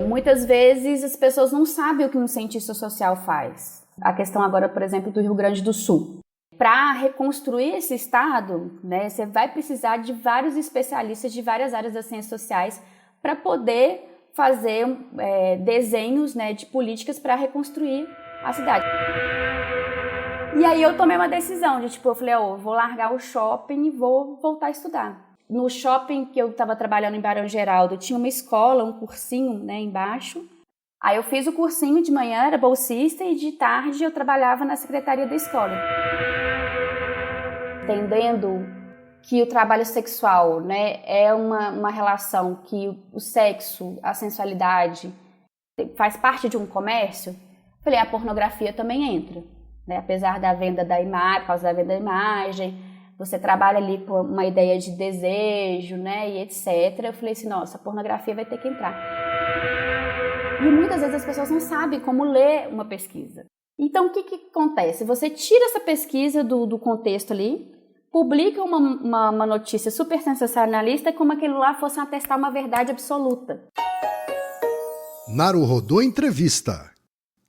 Muitas vezes as pessoas não sabem o que um cientista social faz. A questão agora, por exemplo, do Rio Grande do Sul. Para reconstruir esse estado, né, você vai precisar de vários especialistas de várias áreas das ciências sociais para poder fazer desenhos, né, de políticas para reconstruir a cidade. E aí eu tomei uma decisão de, eu falei, vou largar o shopping e vou voltar a estudar. No shopping que eu estava trabalhando em Barão Geraldo, tinha uma escola, um cursinho, né, embaixo. Aí eu fiz o cursinho de manhã, era bolsista, e de tarde eu trabalhava na secretaria da escola. Entendendo que o trabalho sexual, né, é uma relação que o sexo, a sensualidade, faz parte de um comércio, falei, a pornografia também entra, né? Apesar da venda da imagem, por causa da venda da imagem, você trabalha ali com uma ideia de desejo, né, e etc. Eu falei assim, nossa, a pornografia vai ter que entrar. E muitas vezes as pessoas não sabem como ler uma pesquisa. Então, o que acontece? Você tira essa pesquisa do contexto ali, publica uma notícia super sensacionalista, como aquilo lá fosse atestar uma verdade absoluta. Naruhodô Entrevista.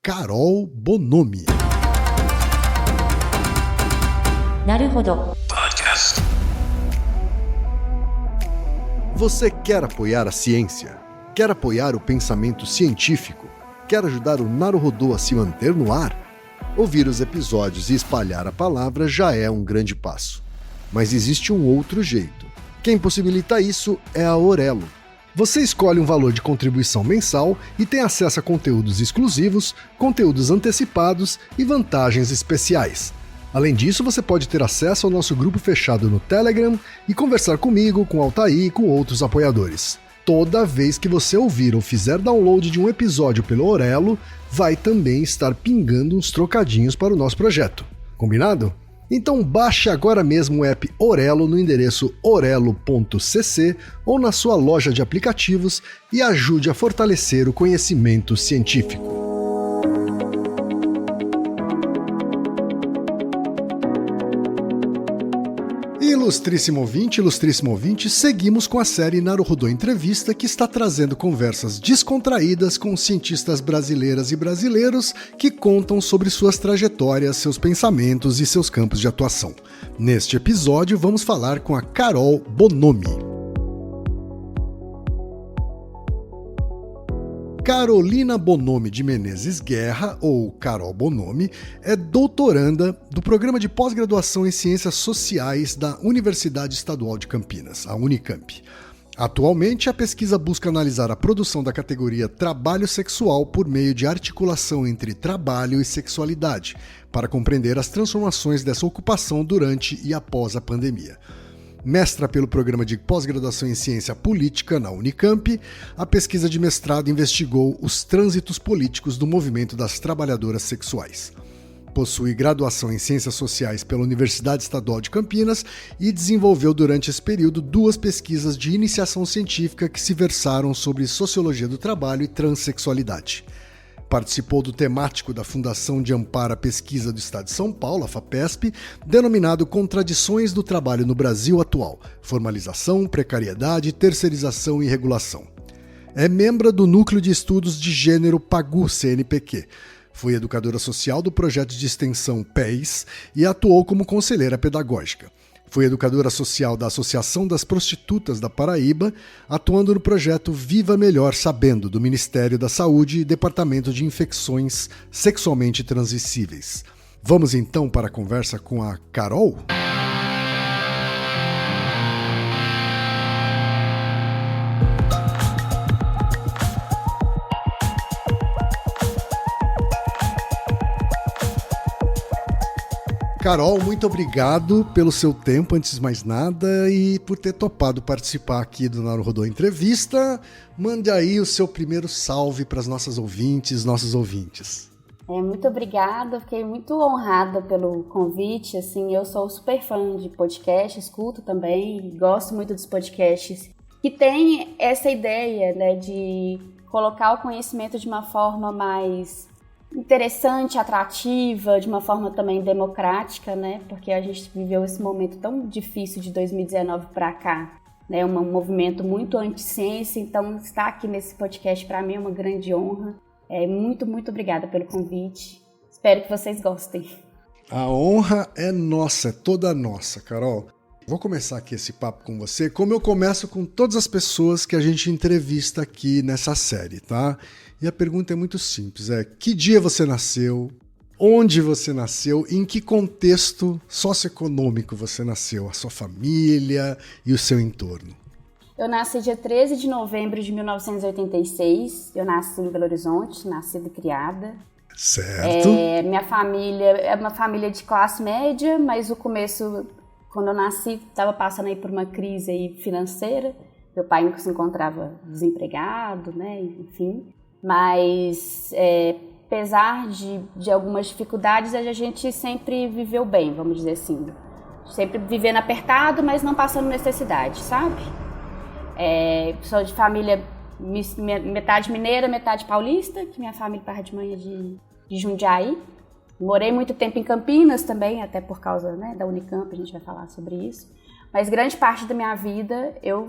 Carol Bonomi. Naruhodô. Podcast. Você quer apoiar a ciência? Quer apoiar o pensamento científico? Quer ajudar o Naruhodô a se manter no ar? Ouvir os episódios e espalhar a palavra já é um grande passo. Mas existe um outro jeito. Quem possibilita isso é a Orelo. Você escolhe um valor de contribuição mensal e tem acesso a conteúdos exclusivos, conteúdos antecipados e vantagens especiais. Além disso, você pode ter acesso ao nosso grupo fechado no Telegram e conversar comigo, com Altair e com outros apoiadores. Toda vez que você ouvir ou fizer download de um episódio pelo Orelo, vai também estar pingando uns trocadinhos para o nosso projeto. Combinado? Então baixe agora mesmo o app Orelo no endereço orelo.cc ou na sua loja de aplicativos e ajude a fortalecer o conhecimento científico. Ilustríssimo ouvinte, seguimos com a série Naruhodô Entrevista, que está trazendo conversas descontraídas com cientistas brasileiras e brasileiros que contam sobre suas trajetórias, seus pensamentos e seus campos de atuação. Neste episódio, vamos falar com a Carol Bonomi. Carolina Bonomi de Menezes Guerra, ou Carol Bonomi, é doutoranda do Programa de Pós-Graduação em Ciências Sociais da Universidade Estadual de Campinas, a Unicamp. Atualmente, a pesquisa busca analisar a produção da categoria trabalho sexual por meio de articulação entre trabalho e sexualidade, para compreender as transformações dessa ocupação durante e após a pandemia. Mestra pelo Programa de Pós-Graduação em Ciência Política na Unicamp, a pesquisa de mestrado investigou os trânsitos políticos do movimento das trabalhadoras sexuais. Possui graduação em Ciências Sociais pela Universidade Estadual de Campinas e desenvolveu durante esse período 2 pesquisas de iniciação científica que se versaram sobre sociologia do trabalho e transexualidade. Participou do temático da Fundação de Amparo à Pesquisa do Estado de São Paulo, a FAPESP, denominado Contradições do Trabalho no Brasil Atual, Formalização, Precariedade, Terceirização e Regulação. É membro do Núcleo de Estudos de Gênero PAGU-CNPq. Foi educadora social do projeto de extensão PES e atuou como conselheira pedagógica. Foi educadora social da Associação das Prostitutas da Paraíba, atuando no projeto Viva Melhor Sabendo, do Ministério da Saúde e Departamento de Infecções Sexualmente Transmissíveis. Vamos então para a conversa com a Carol? Carol, muito obrigado pelo seu tempo, antes de mais nada, e por ter topado participar aqui do Naruhodô Entrevista. Mande aí o seu primeiro salve para as nossas ouvintes, nossos ouvintes. Muito obrigada, fiquei muito honrada pelo convite. Assim, eu sou super fã de podcast, escuto também, gosto muito dos podcasts que tem essa ideia, né, de colocar o conhecimento de uma forma mais interessante, atrativa, de uma forma também democrática, né? Porque a gente viveu esse momento tão difícil de 2019 para cá, né, um movimento muito anti-ciência, então estar aqui nesse podcast para mim é uma grande honra. Muito, muito obrigada pelo convite. Espero que vocês gostem. A honra é nossa, é toda nossa, Carol. Vou começar aqui esse papo com você, como eu começo com todas as pessoas que a gente entrevista aqui nessa série, tá? E a pergunta é muito simples, que dia você nasceu? Onde você nasceu? Em que contexto socioeconômico você nasceu? A sua família e o seu entorno? Eu nasci dia 13 de novembro de 1986. Eu nasci em Belo Horizonte, nascida e criada. Certo. Minha família é uma família de classe média, mas o começo, quando eu nasci, estava passando aí por uma crise aí financeira. Meu pai se encontrava desempregado, né? Enfim. Mas apesar de algumas dificuldades, a gente sempre viveu bem, vamos dizer assim. Sempre vivendo apertado, mas não passando necessidade, sabe? Sou de família metade mineira, metade paulista, que minha família parte de mãe é de Jundiaí. Morei muito tempo em Campinas também, até por causa, né, da Unicamp, a gente vai falar sobre isso. Mas grande parte da minha vida eu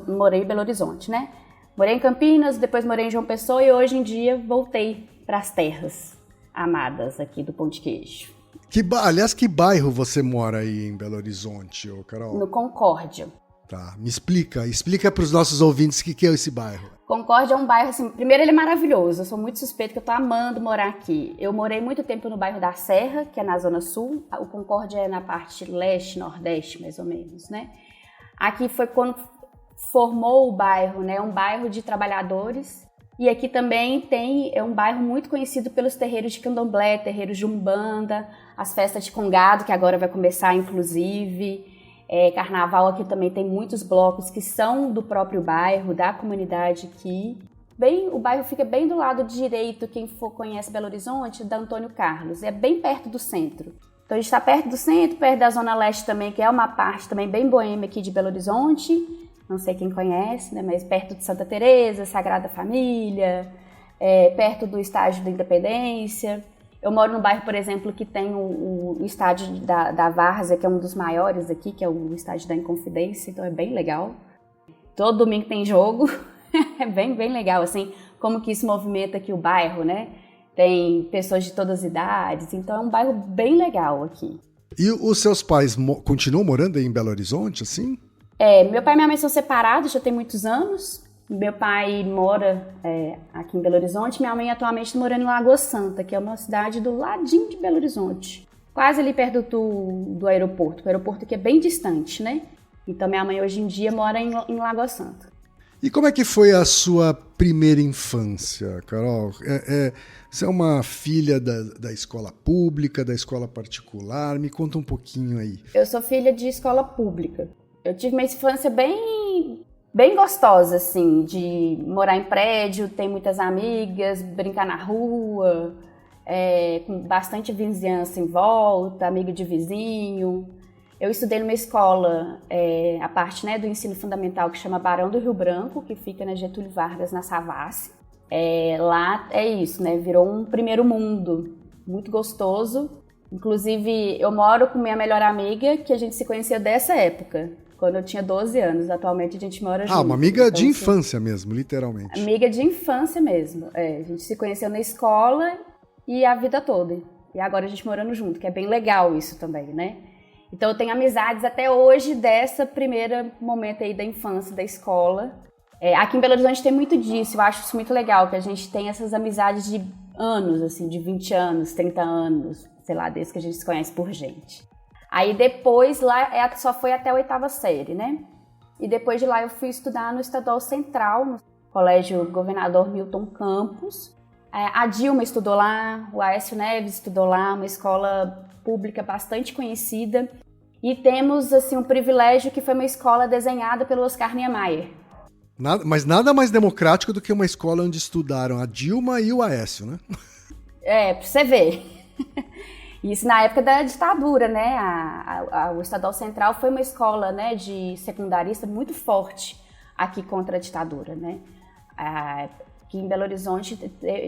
morei em Belo Horizonte, né? Morei em Campinas, depois morei em João Pessoa e hoje em dia voltei para as terras amadas aqui do Pão de Queijo. Aliás, que bairro você mora aí em Belo Horizonte, Carol? No Concórdia. Tá, me explica para os nossos ouvintes o que é esse bairro. Concórdia é um bairro, assim, primeiro ele é maravilhoso, eu sou muito suspeita que eu tô amando morar aqui. Eu morei muito tempo no bairro da Serra, que é na Zona Sul, o Concórdia é na parte leste, nordeste, mais ou menos, né? Aqui foi quando formou o bairro, né? Um bairro de trabalhadores. E aqui também é um bairro muito conhecido pelos terreiros de candomblé, terreiros de umbanda, as festas de congado, que agora vai começar, inclusive. Carnaval aqui também tem muitos blocos que são do próprio bairro, da comunidade aqui. O bairro fica bem do lado direito, quem conhece Belo Horizonte, da Antônio Carlos. É bem perto do centro. Então a gente está perto do centro, perto da Zona Leste também, que é uma parte também bem boêmia aqui de Belo Horizonte. Não sei quem conhece, né? Mas perto de Santa Teresa, Sagrada Família, perto do Estádio da Independência. Eu moro num bairro, por exemplo, que tem o estádio da Várzea, que é um dos maiores aqui, que é o estádio da Inconfidência, então é bem legal. Todo domingo tem jogo, é bem, bem legal, assim, como que isso movimenta aqui o bairro, né? Tem pessoas de todas as idades, então é um bairro bem legal aqui. E os seus pais continuam morando aí em Belo Horizonte, assim? Meu pai e minha mãe são separados, já tem muitos anos. Meu pai mora aqui em Belo Horizonte, minha mãe atualmente está morando em Lagoa Santa, que é uma cidade do ladinho de Belo Horizonte. Quase ali perto do aeroporto. O aeroporto aqui é bem distante, né? Então minha mãe hoje em dia mora em Lagoa Santa. E como é que foi a sua primeira infância, Carol? Você é uma filha da escola pública, da escola particular? Me conta um pouquinho aí. Eu sou filha de escola pública. Eu tive uma infância bem gostosa, assim, de morar em prédio, ter muitas amigas, brincar na rua, com bastante vizinhança em volta, amigo de vizinho. Eu estudei numa escola, a parte, né, do ensino fundamental, que chama Barão do Rio Branco, que fica na Getúlio Vargas, na Savassi. Lá é isso, né, virou um primeiro mundo, muito gostoso. Inclusive, eu moro com minha melhor amiga, que a gente se conhecia dessa época, quando eu tinha 12 anos. Atualmente a gente mora junto. Uma amiga então, de infância mesmo, literalmente. Amiga de infância mesmo. A gente se conheceu na escola e a vida toda. E agora a gente morando junto, que é bem legal isso também, né? Então eu tenho amizades até hoje dessa primeira momento aí da infância, da escola. Aqui em Belo Horizonte tem muito disso, eu acho isso muito legal, que a gente tem essas amizades de anos, assim, de 20 anos, 30 anos, sei lá, desde que a gente se conhece por gente. Aí depois lá só foi até a 8ª série, né? E depois de lá eu fui estudar no Estadual Central, no Colégio Governador Milton Campos. A Dilma estudou lá, o Aécio Neves estudou lá, uma escola pública bastante conhecida. E temos, assim, um privilégio que foi uma escola desenhada pelo Oscar Niemeyer. Mas nada mais democrático do que uma escola onde estudaram a Dilma e o Aécio, né? Pra você ver. Isso na época da ditadura, né? O Estadual Central foi uma escola, né, de secundarista muito forte aqui contra a ditadura, né? Aqui em Belo Horizonte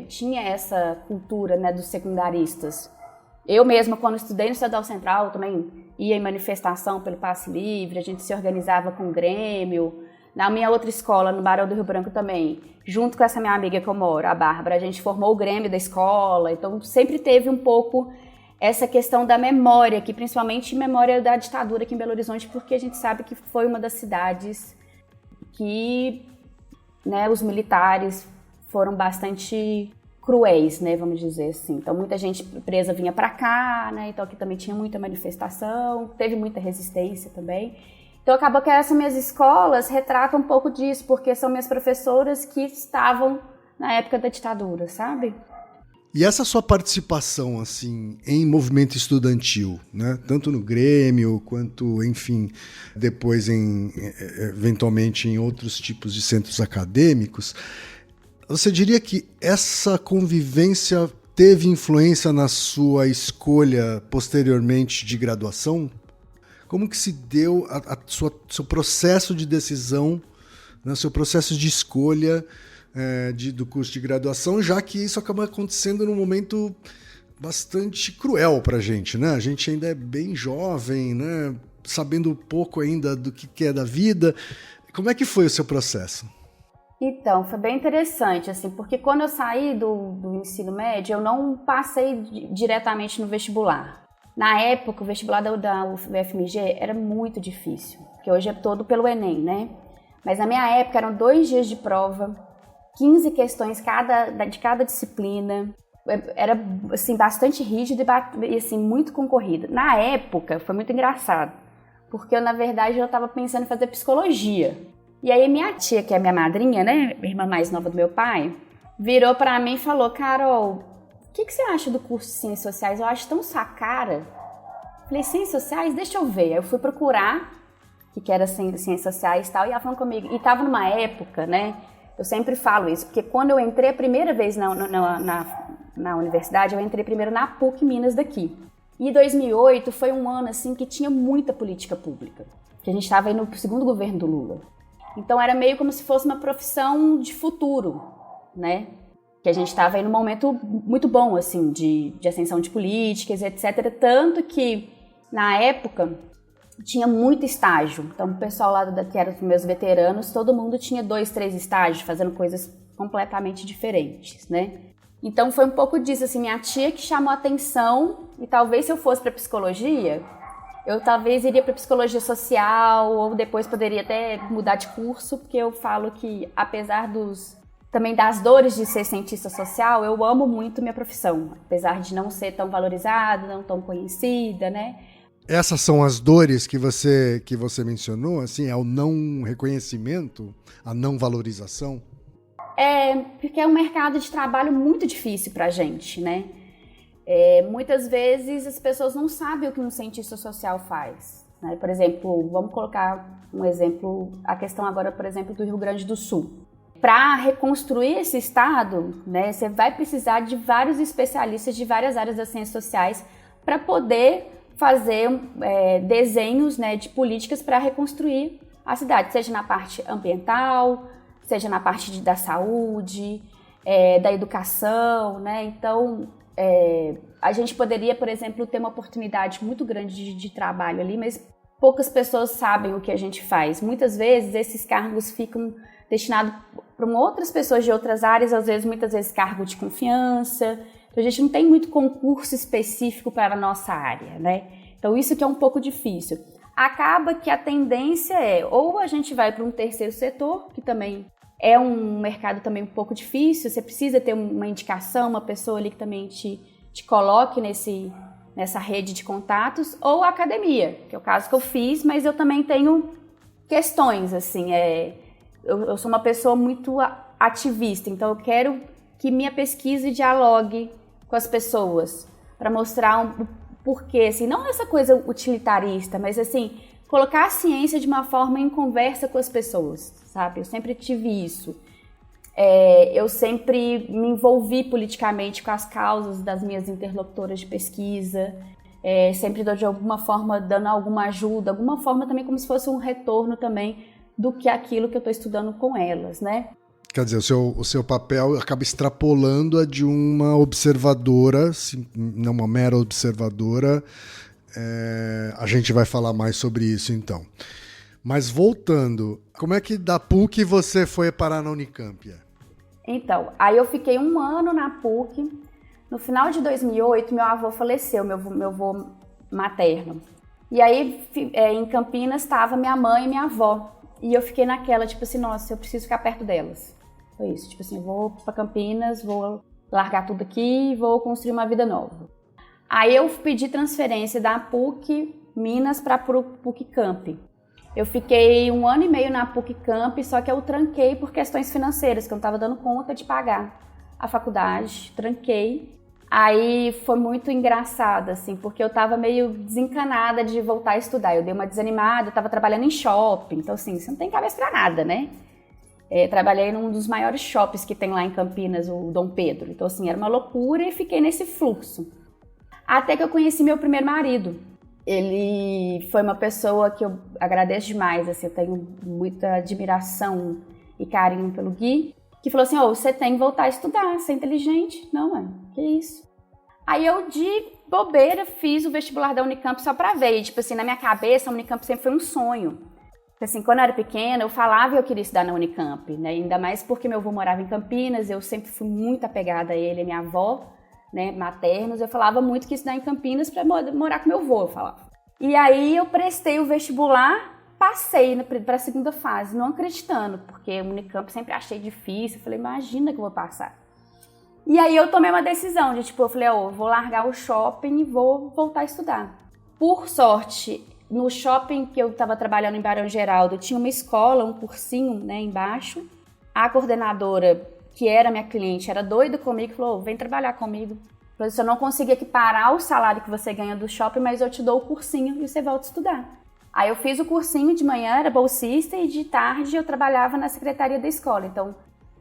tinha essa cultura, né, dos secundaristas. Eu mesma, quando estudei no Estadual Central, também ia em manifestação pelo passe livre, a gente se organizava com o Grêmio. Na minha outra escola, no Barão do Rio Branco também, junto com essa minha amiga que eu moro, a Bárbara, a gente formou o Grêmio da escola, então sempre teve um pouco essa questão da memória, que principalmente memória da ditadura aqui em Belo Horizonte, porque a gente sabe que foi uma das cidades que, né, os militares foram bastante cruéis, né, vamos dizer assim. Então muita gente presa vinha para cá, né, então aqui também tinha muita manifestação, teve muita resistência também. Então acaba que essas minhas escolas retratam um pouco disso, porque são minhas professoras que estavam na época da ditadura, sabe? E essa sua participação, assim, em movimento estudantil, né? Tanto no Grêmio, quanto, enfim, depois, eventualmente, em outros tipos de centros acadêmicos, você diria que essa convivência teve influência na sua escolha, posteriormente, de graduação? Como que se deu seu processo de decisão, né? Seu processo de escolha do curso de graduação, já que isso acaba acontecendo num momento bastante cruel para a gente, né? A gente ainda é bem jovem, né? Sabendo pouco ainda do que é da vida. Como é que foi o seu processo? Então, foi bem interessante, assim, porque quando eu saí do ensino médio, eu não passei diretamente no vestibular. Na época, o vestibular da UFMG era muito difícil, porque hoje é todo pelo Enem, né? Mas na minha época eram 2 dias de prova, 15 questões de cada disciplina, era assim, bastante rígido e assim, muito concorrido. Na época, foi muito engraçado, porque eu, na verdade, eu estava pensando em fazer psicologia. E aí minha tia, que é minha madrinha, né, irmã mais nova do meu pai, virou para mim e falou: Carol, o que você acha do curso de Ciências Sociais? Eu acho tão sua cara. Falei, Ciências Sociais? Deixa eu ver. Aí eu fui procurar o que era Ciências Sociais e tal, e ela falou comigo. E estava numa época, né, eu sempre falo isso, porque quando eu entrei a primeira vez na universidade, eu entrei primeiro na PUC Minas daqui. E 2008 foi um ano assim que tinha muita política pública, que a gente estava aí no segundo governo do Lula. Então era meio como se fosse uma profissão de futuro, né? Que a gente estava aí num momento muito bom, assim, de ascensão de políticas, etc. Tanto que, na época, tinha muito estágio. Então, o pessoal lá que eram os meus veteranos, todo mundo tinha 2, 3 estágios, fazendo coisas completamente diferentes, né? Então, foi um pouco disso, assim, minha tia que chamou a atenção, e talvez se eu fosse para psicologia, eu talvez iria para psicologia social, ou depois poderia até mudar de curso, porque eu falo que, apesar também das dores de ser cientista social, eu amo muito minha profissão, apesar de não ser tão valorizada, não tão conhecida, né? Essas são as dores que você mencionou, assim, é o não reconhecimento, a não valorização? Porque é um mercado de trabalho muito difícil pra gente, né? Muitas vezes as pessoas não sabem o que um cientista social faz, né? Por exemplo, vamos colocar um exemplo, a questão agora, por exemplo, do Rio Grande do Sul. Para reconstruir esse estado, né, você vai precisar de vários especialistas de várias áreas das ciências sociais para poder fazer desenhos, né, de políticas para reconstruir a cidade, seja na parte ambiental, seja na parte da saúde, da educação, né? Então, a gente poderia, por exemplo, ter uma oportunidade muito grande de trabalho ali, mas poucas pessoas sabem o que a gente faz. Muitas vezes esses cargos ficam destinados para outras pessoas de outras áreas, às vezes, muitas vezes, cargo de confiança. Então, a gente não tem muito concurso específico para a nossa área, né? Então, isso que é um pouco difícil. Acaba que a tendência ou a gente vai para um terceiro setor, que também é um mercado também um pouco difícil, você precisa ter uma indicação, uma pessoa ali que também te coloque nessa rede de contatos, ou a academia, que é o caso que eu fiz, mas eu também tenho questões, assim, eu sou uma pessoa muito ativista, então eu quero que minha pesquisa dialogue com as pessoas, para mostrar o porquê, assim, não essa coisa utilitarista, mas assim, colocar a ciência de uma forma em conversa com as pessoas, sabe? Eu sempre tive isso. Eu sempre me envolvi politicamente com as causas das minhas interlocutoras de pesquisa, sempre de alguma forma dando alguma ajuda, alguma forma também como se fosse um retorno também do que aquilo que eu estou estudando com elas, né? Quer dizer, o seu papel acaba extrapolando a de uma observadora, não uma mera observadora, A gente vai falar mais sobre isso então. Mas voltando, como é que da PUC você foi parar na Unicamp? Então, aí eu fiquei 1 ano na PUC. No final de 2008, meu avô faleceu, meu avô materno. E aí, em Campinas, estava minha mãe e minha avó. E eu fiquei naquela, tipo assim, nossa, eu preciso ficar perto delas. Foi isso, tipo assim, vou para Campinas, vou largar tudo aqui e vou construir uma vida nova. Aí eu pedi transferência da PUC Minas para PUC Camp. Eu fiquei 1 ano e meio na PUC Camp, só que eu tranquei por questões financeiras, que eu não estava dando conta de pagar a faculdade, tranquei. Aí foi muito engraçado, assim, porque eu estava meio desencanada de voltar a estudar. Eu dei uma desanimada, eu estava trabalhando em shopping, então assim, você não tem cabeça para nada, né? Trabalhei num dos maiores shoppings que tem lá em Campinas, o Dom Pedro. Então assim, era uma loucura e fiquei nesse fluxo. Até que eu conheci meu primeiro marido. Ele foi uma pessoa que eu agradeço demais, assim, eu tenho muita admiração e carinho pelo Gui, que falou assim, você tem que voltar a estudar, você é inteligente. Não, que isso? Aí eu, de bobeira, fiz o vestibular da Unicamp só pra ver, e, tipo assim, na minha cabeça, a Unicamp sempre foi um sonho. Assim, quando eu era pequena, eu falava que eu queria estudar na Unicamp, né, ainda mais porque meu avô morava em Campinas, eu sempre fui muito apegada a ele, a minha avó, né, maternos, eu falava muito que ia estudar em Campinas para morar com meu avô, eu falava. E aí eu prestei o vestibular, passei para a segunda fase, não acreditando, porque o Unicamp sempre achei difícil, eu falei, imagina que eu vou passar. E aí eu tomei uma decisão de, tipo, eu falei, eu vou largar o shopping e vou voltar a estudar. Por sorte, no shopping que eu estava trabalhando em Barão Geraldo, tinha uma escola, um cursinho, né, embaixo. A coordenadora, que era minha cliente, era doida comigo, falou, vem trabalhar comigo. Falou, se eu não conseguir equiparar o salário que você ganha do shopping, mas eu te dou o cursinho e você volta a estudar. Aí eu fiz o cursinho de manhã, era bolsista, e de tarde eu trabalhava na secretaria da escola. Então,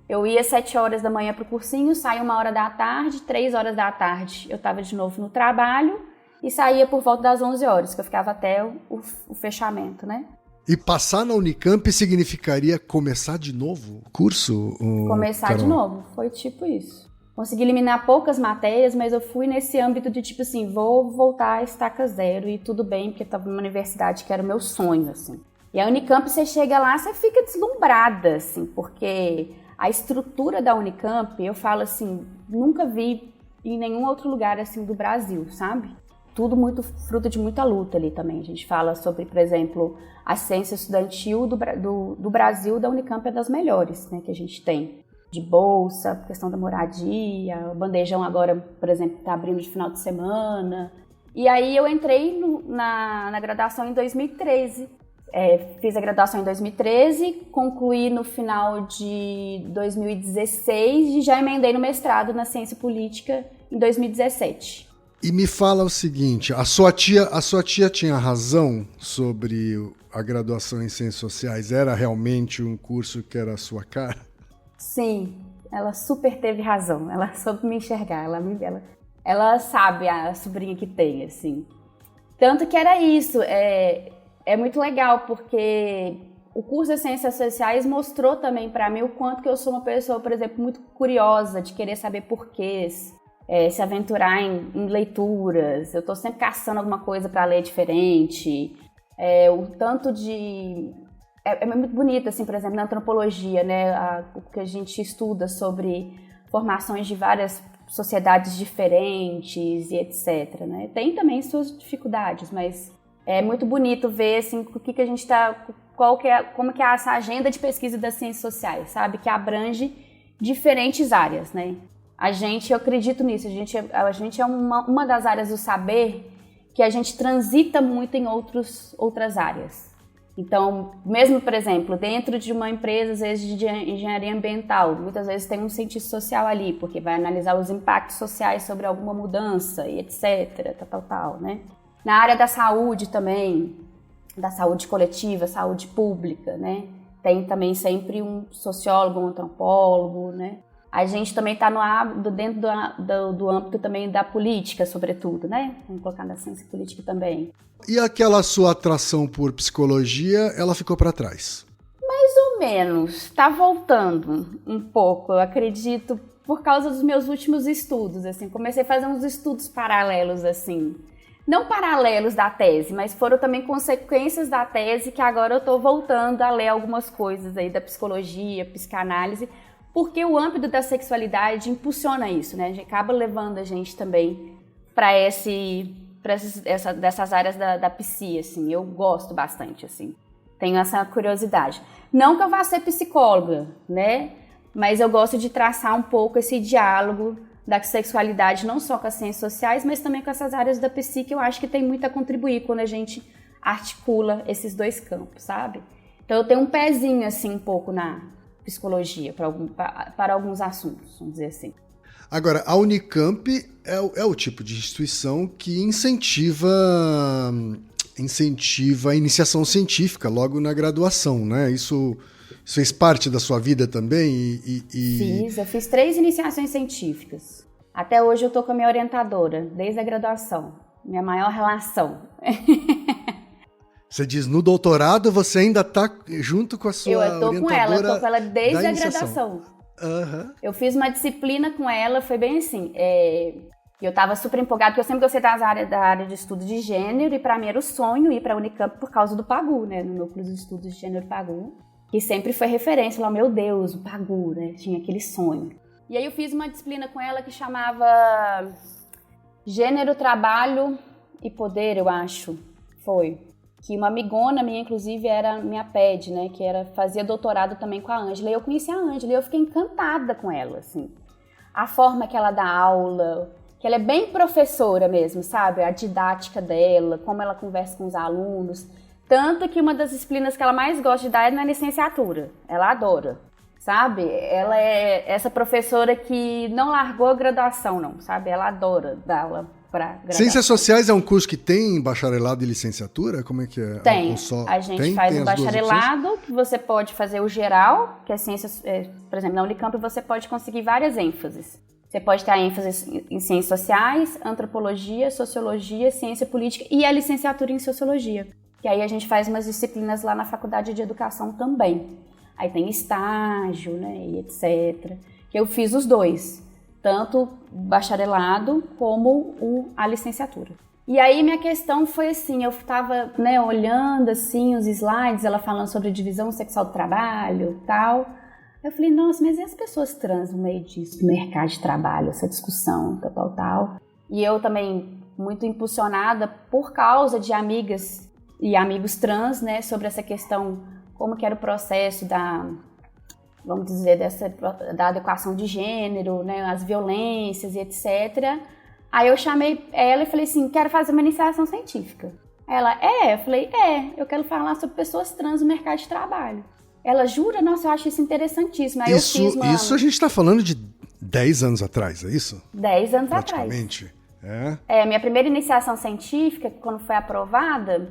eu ia 7 horas da manhã pro cursinho, saía 1 hora da tarde, 3 horas da tarde eu estava de novo no trabalho e saía por volta das 11 horas, que eu ficava até o fechamento, né? E passar na Unicamp significaria começar de novo o curso? Começar Carol? de novo, foi tipo isso. Consegui eliminar poucas matérias, mas eu fui nesse âmbito de tipo assim, vou voltar a estaca zero e tudo bem, porque eu estava numa universidade que era o meu sonho, assim. E a Unicamp, você chega lá, você fica deslumbrada, assim, porque a estrutura da Unicamp, eu falo assim, nunca vi em nenhum outro lugar assim do Brasil, sabe? Tudo muito fruto de muita luta ali também. A gente fala sobre, por exemplo, a ciência estudantil do Brasil, da Unicamp é das melhores, né, que a gente tem. De bolsa, questão da moradia, o bandejão agora, por exemplo, está abrindo de final de semana. E aí eu entrei na graduação em 2013. Fiz a graduação em 2013, concluí no final de 2016 e já emendei no mestrado na ciência política em 2017. E me fala o seguinte, a sua tia tinha razão sobre a graduação em Ciências Sociais? Era realmente um curso que era a sua cara? Sim, ela super teve razão, ela soube me enxergar, ela sabe a sobrinha que tem, assim. Tanto que era isso, é muito legal, porque o curso de Ciências Sociais mostrou também para mim o quanto que eu sou uma pessoa, por exemplo, muito curiosa, de querer saber porquês, se aventurar em leituras. Eu estou sempre caçando alguma coisa para ler diferente. O tanto de... É muito bonito, assim, por exemplo, na antropologia, né? O que a gente estuda sobre formações de várias sociedades diferentes e etc, né? Tem também suas dificuldades, mas é muito bonito ver, assim, o que a gente está... como que é essa agenda de pesquisa das ciências sociais, sabe? Que abrange diferentes áreas, né? Eu acredito nisso, a gente é uma das áreas do saber que a gente transita muito em outras áreas. Então, mesmo, por exemplo, dentro de uma empresa, às vezes, de engenharia ambiental, muitas vezes tem um cientista social ali, porque vai analisar os impactos sociais sobre alguma mudança e etc, tal, né? Na área da saúde também, da saúde coletiva, saúde pública, né? Tem também sempre um sociólogo, um antropólogo, né? A gente também está dentro do âmbito também da política, sobretudo, né? Vamos colocar na ciência política também. E aquela sua atração por psicologia, ela ficou para trás? Mais ou menos. Está voltando um pouco, eu acredito, por causa dos meus últimos estudos, assim. Comecei a fazer uns estudos paralelos, assim. não paralelos da tese, mas foram também consequências da tese que agora eu estou voltando a ler algumas coisas aí da psicologia, psicanálise, porque o âmbito da sexualidade impulsiona isso, né? A gente acaba levando a gente também para dessas áreas da psi, assim. Eu gosto bastante, assim. Tenho essa curiosidade. Não que eu vá ser psicóloga, né? Mas eu gosto de traçar um pouco esse diálogo da sexualidade, não só com as ciências sociais, mas também com essas áreas da psi, que eu acho que tem muito a contribuir quando a gente articula esses dois campos, sabe? Então eu tenho um pezinho, assim, um pouco na psicologia, para alguns assuntos, vamos dizer assim. Agora, a Unicamp é o tipo de instituição que incentiva a iniciação científica logo na graduação, né? Isso fez parte da sua vida também? Eu fiz 3 iniciações científicas. Até hoje eu estou com a minha orientadora, desde a graduação. Minha maior relação. Você diz, no doutorado você ainda está junto com a sua orientadora? Eu estou com ela desde a graduação. Uhum. Eu fiz uma disciplina com ela, foi bem assim. Eu estava super empolgada, porque eu sempre gostei da área de estudo de gênero, e para mim era o sonho ir para a Unicamp por causa do PAGU, né? No Núcleo de Estudos de Gênero PAGU. Que sempre foi referência lá, meu Deus, o PAGU, né? Tinha aquele sonho. E aí eu fiz uma disciplina com ela que chamava Gênero, Trabalho e Poder, eu acho. Foi. Que uma amigona minha, inclusive, era minha PED, né? Que fazia doutorado também com a Ângela. E eu conheci a Ângela e eu fiquei encantada com ela, assim. A forma que ela dá aula, que ela é bem professora mesmo, sabe? A didática dela, como ela conversa com os alunos. Tanto que uma das disciplinas que ela mais gosta de dar é na licenciatura. Ela adora, sabe? Ela é essa professora que não largou a graduação, não, sabe? Ela adora dar aula para graduação. Ciências Sociais é um curso que tem bacharelado e licenciatura? Como é que é? Tem. A gente faz o bacharelado, que você pode fazer o geral, que é ciências... por exemplo, na Unicamp você pode conseguir várias ênfases. Você pode ter a ênfase em ciências sociais, antropologia, sociologia, ciência política e a licenciatura em sociologia. Que aí a gente faz umas disciplinas lá na faculdade de educação também. Aí tem estágio, né, e etc. Que eu fiz os dois, tanto o bacharelado como a licenciatura. E aí minha questão foi assim, eu estava, né, olhando assim os slides, ela falando sobre divisão sexual do trabalho e tal. Eu falei, nossa, mas e as pessoas trans no meio disso, no mercado de trabalho, essa discussão, tal. E eu também muito impulsionada por causa de amigas e amigos trans, né, sobre essa questão, como que era o processo vamos dizer, da adequação de gênero, né, as violências e etc. Aí eu chamei ela e falei assim, quero fazer uma iniciação científica. Ela, eu falei, eu quero falar sobre pessoas trans no mercado de trabalho. Ela, jura? Nossa, eu acho isso interessantíssimo. Aí Isso a gente está falando de 10 anos atrás, é isso? 10 anos praticamente. Atrás. Minha primeira iniciação científica, quando foi aprovada,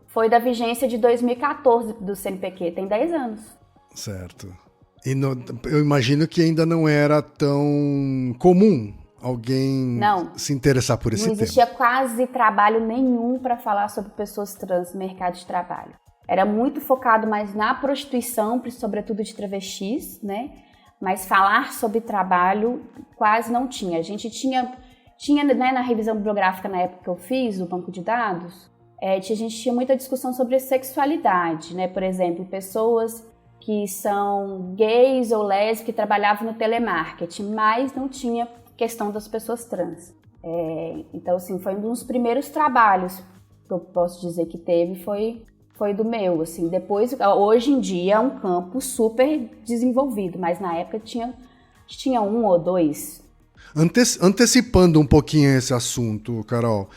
foi da vigência de 2014 do CNPq, tem 10 anos. Certo. E eu imagino que ainda não era tão comum alguém se interessar por esse tema. Não existia quase trabalho nenhum para falar sobre pessoas trans no mercado de trabalho. Era muito focado mais na prostituição, sobretudo de travestis, né? Mas falar sobre trabalho quase não tinha. A gente tinha né, na revisão bibliográfica na época que eu fiz, no banco de dados, a gente tinha muita discussão sobre sexualidade, né? Por exemplo, pessoas que são gays ou lésbicas que trabalhavam no telemarketing, mas não tinha questão das pessoas trans. Então, assim, foi um dos primeiros trabalhos que eu posso dizer que teve, foi do meu, assim. Depois, hoje em dia é um campo super desenvolvido, mas na época tinha um ou dois. Antecipando um pouquinho esse assunto, Carol,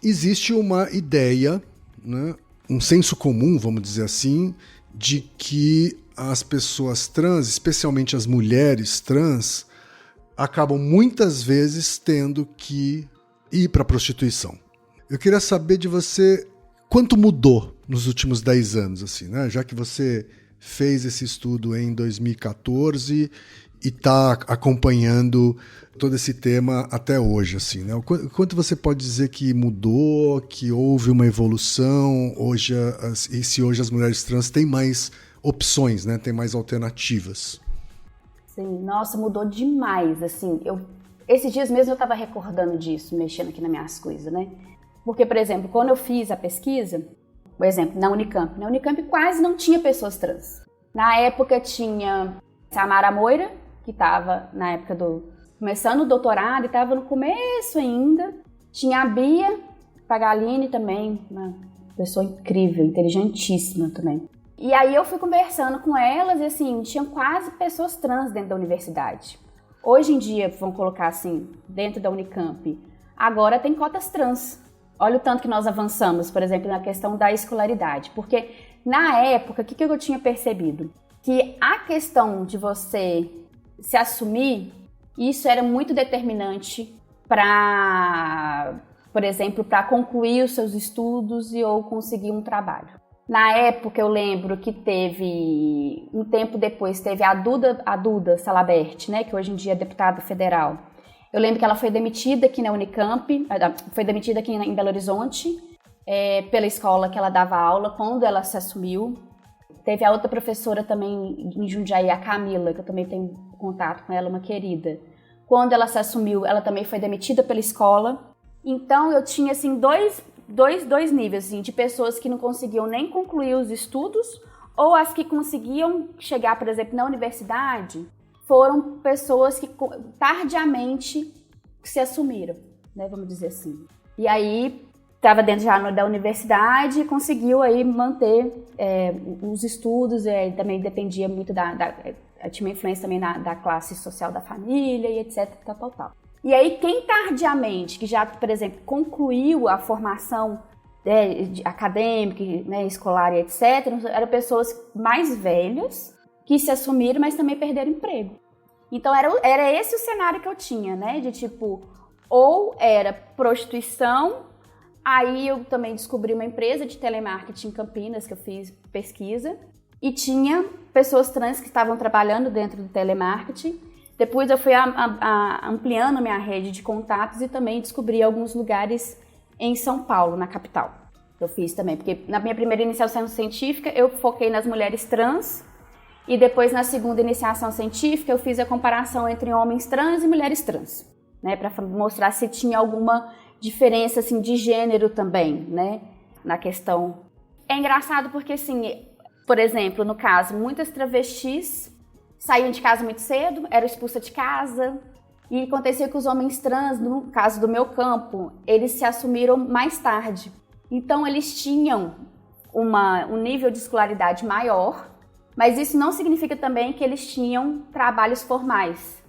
existe uma ideia, né, um senso comum, vamos dizer assim, de que as pessoas trans, especialmente as mulheres trans, acabam muitas vezes tendo que ir para a prostituição. Eu queria saber de você quanto mudou nos últimos 10 anos, assim, né? Já que você fez esse estudo em 2014 e está acompanhando todo esse tema até hoje, assim, né? Quanto você pode dizer que mudou, que houve uma evolução hoje, e se hoje as mulheres trans têm mais opções, né? Tem mais alternativas? Sim, nossa, mudou demais, assim. Esses dias mesmo eu estava recordando disso, mexendo aqui nas minhas coisas, né? Porque, por exemplo, quando eu fiz a pesquisa, por exemplo, na Unicamp quase não tinha pessoas trans. Na época tinha Samara Moira, que estava na época começando o doutorado e estava no começo ainda. Tinha a Bia Pagalini também, uma pessoa incrível, inteligentíssima também. E aí eu fui conversando com elas e assim, tinham quase pessoas trans dentro da universidade. Hoje em dia, vamos colocar assim, dentro da Unicamp, agora tem cotas trans. Olha o tanto que nós avançamos, por exemplo, na questão da escolaridade. Porque na época, o que eu tinha percebido? Que a questão de você se assumir, isso era muito determinante para, por exemplo, para concluir os seus estudos ou conseguir um trabalho. Na época, eu lembro que teve, um tempo depois, teve a Duda Salabert, né, que hoje em dia é deputada federal. Eu lembro que ela foi demitida aqui na Unicamp, foi demitida aqui em Belo Horizonte, pela escola que ela dava aula, quando ela se assumiu. Teve a outra professora também em Jundiaí, a Camila, que eu também tenho contato com ela, uma querida. Quando ela se assumiu, ela também foi demitida pela escola. Então, eu tinha, assim, dois níveis, assim, de pessoas que não conseguiam nem concluir os estudos, ou as que conseguiam chegar, por exemplo, na universidade, foram pessoas que tardiamente se assumiram, né, vamos dizer assim. E aí, estava dentro já da universidade e conseguiu aí manter os estudos, também dependia muito tinha uma influência também da classe social da família e etc, tal. E aí, quem tardiamente, que já, por exemplo, concluiu a formação acadêmica, né, escolar e etc, eram pessoas mais velhas que se assumiram, mas também perderam emprego. Então, era esse o cenário que eu tinha, né, de tipo, ou era prostituição. Aí eu também descobri uma empresa de telemarketing em Campinas, que eu fiz pesquisa, e tinha pessoas trans que estavam trabalhando dentro do telemarketing. Depois eu fui ampliando minha rede de contatos e também descobri alguns lugares em São Paulo, na capital. Eu fiz também, porque na minha primeira iniciação científica eu foquei nas mulheres trans, e depois na segunda iniciação científica eu fiz a comparação entre homens trans e mulheres trans, né, para mostrar se tinha alguma diferença assim, de gênero também, né, na questão. É engraçado porque, assim, por exemplo, no caso, muitas travestis saíam de casa muito cedo, eram expulsas de casa, e acontecia que os homens trans, no caso do meu campo, eles se assumiram mais tarde. Então, eles tinham um nível de escolaridade maior, mas isso não significa também que eles tinham trabalhos formais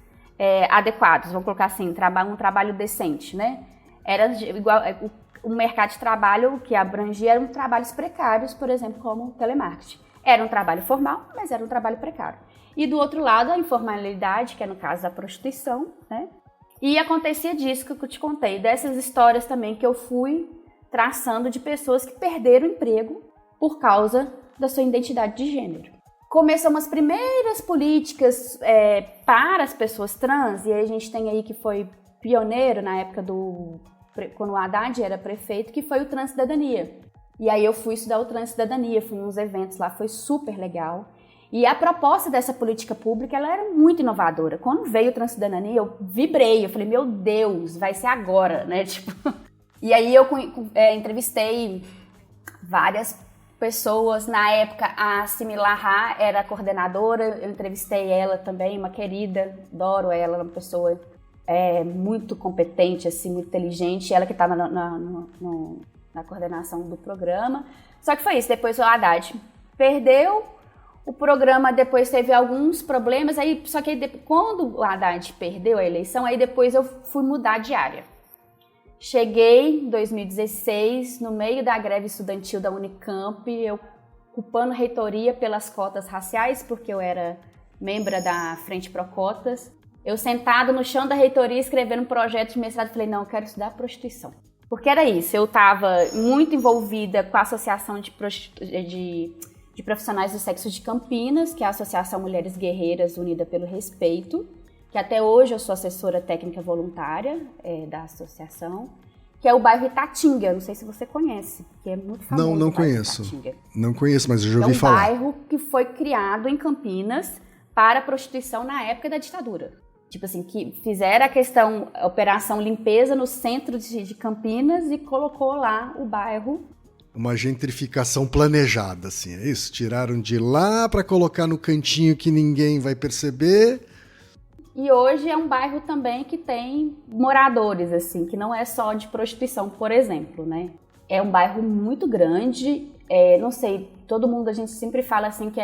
adequados, vamos colocar assim, um trabalho decente, né? Era igual o mercado de trabalho que abrangia eram trabalhos precários, por exemplo, como telemarketing. Era um trabalho formal, mas era um trabalho precário. E do outro lado, a informalidade, que é no caso da prostituição, né? E acontecia disso que eu te contei, dessas histórias também que eu fui traçando de pessoas que perderam o emprego por causa da sua identidade de gênero. Começam as primeiras políticas para as pessoas trans, e aí a gente tem aí que foi pioneiro na época quando o Haddad era prefeito, que foi o Transcidadania. E aí eu fui estudar o Transcidadania, fui em uns eventos lá, foi super legal. E a proposta dessa política pública, ela era muito inovadora. Quando veio o Transcidadania, eu vibrei, eu falei, meu Deus, vai ser agora, né? Tipo... E aí eu entrevistei várias pessoas. Na época, a Simila Ha era a coordenadora, eu entrevistei ela também, uma querida, adoro ela, uma pessoa muito competente, assim, muito inteligente, ela que estava na coordenação do programa. Só que foi isso, depois o Haddad perdeu, o programa depois teve alguns problemas, aí, só que aí, quando o Haddad perdeu a eleição, aí depois eu fui mudar de área. Cheguei em 2016, no meio da greve estudantil da Unicamp, eu ocupando reitoria pelas cotas raciais, porque eu era membro da Frente Pro Cotas. Eu sentada no chão da reitoria escrevendo um projeto de mestrado, falei, não, eu quero estudar prostituição. Porque era isso, eu estava muito envolvida com a Associação de Profissionais do Sexo de Campinas, que é a Associação Mulheres Guerreiras Unida pelo Respeito, que até hoje eu sou assessora técnica voluntária da associação, que é o bairro Itatinga, não sei se você conhece, que é muito famoso. Não conheço. Itatinga. Não conheço, mas eu já ouvi falar. É um bairro que foi criado em Campinas para a prostituição na época da ditadura. Tipo assim, que fizeram a operação limpeza no centro de Campinas e colocou lá o bairro. Uma gentrificação planejada, assim, é isso? Tiraram de lá para colocar no cantinho que ninguém vai perceber. E hoje é um bairro também que tem moradores, assim, que não é só de prostituição, por exemplo, né? É um bairro muito grande, não sei, todo mundo, a gente sempre fala assim que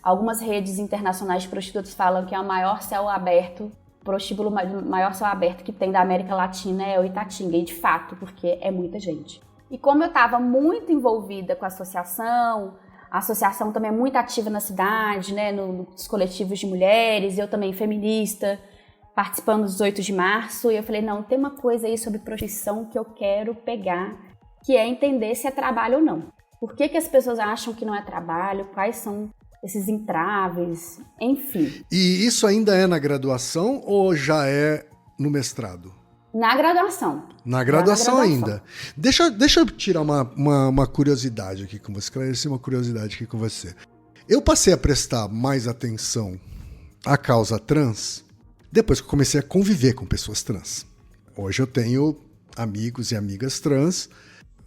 algumas redes internacionais de prostitutas falam que é o maior céu aberto, prostíbulo maior céu aberto que tem da América Latina é o Itatinga, e de fato, porque é muita gente. E como eu estava muito envolvida com a associação também é muito ativa na cidade, né, nos coletivos de mulheres, eu também feminista, participando dos 8 de março, e eu falei, não, tem uma coisa aí sobre prostituição que eu quero pegar, que é entender se é trabalho ou não. Por que as pessoas acham que não é trabalho, quais são esses entraves, enfim. E isso ainda é na graduação ou já é no mestrado? Na graduação. Na graduação ainda. Deixa eu tirar uma curiosidade aqui com você, esclarecer uma curiosidade aqui com você. Eu passei a prestar mais atenção à causa trans depois que eu comecei a conviver com pessoas trans. Hoje eu tenho amigos e amigas trans,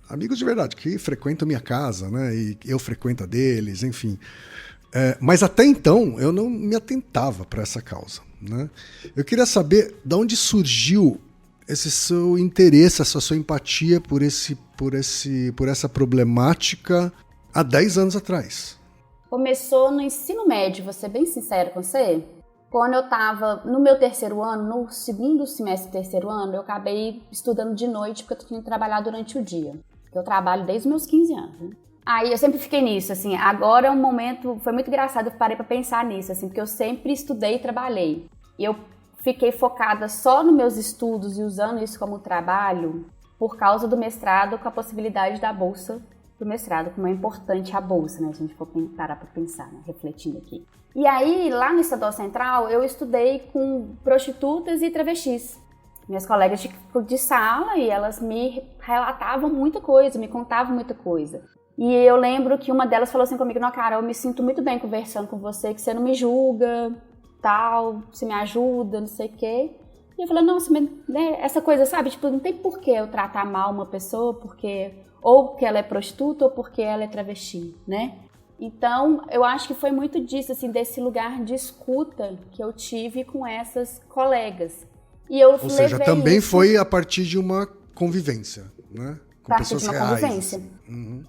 amigos de verdade, que frequentam minha casa, né? E eu frequento a deles, enfim. Mas até então eu não me atentava para essa causa, né? Eu queria saber de onde surgiu esse seu interesse, essa sua empatia por essa problemática há 10 anos atrás. Começou no ensino médio, vou ser bem sincera com você. Quando eu estava no meu terceiro ano, no segundo semestre do terceiro ano, eu acabei estudando de noite porque eu tinha que trabalhar durante o dia. Eu trabalho desde os meus 15 anos, né? Aí eu sempre fiquei nisso, assim, agora é um momento, foi muito engraçado, eu parei pra pensar nisso, assim, porque eu sempre estudei e trabalhei. E eu fiquei focada só nos meus estudos e usando isso como trabalho por causa do mestrado, com a possibilidade da bolsa do mestrado, como é importante a bolsa, né, se a gente for parar pra pensar, né, refletindo aqui. E aí, lá no Estadual Central, eu estudei com prostitutas e travestis. Minhas colegas de sala, e elas me relatavam muita coisa, me contavam muita coisa. E eu lembro que uma delas falou assim comigo, não, cara, eu me sinto muito bem conversando com você, que você não me julga, tal, você me ajuda, não sei o quê. E eu falei, nossa, mas, né, essa coisa, sabe, tipo, não tem por que eu tratar mal uma pessoa, ou porque ela é prostituta, ou porque ela é travesti, né? Então, eu acho que foi muito disso, assim, desse lugar de escuta que eu tive com essas colegas. E eu Ou seja, também foi a partir de uma convivência, né? Com pessoas reais. Convivência. Uhum.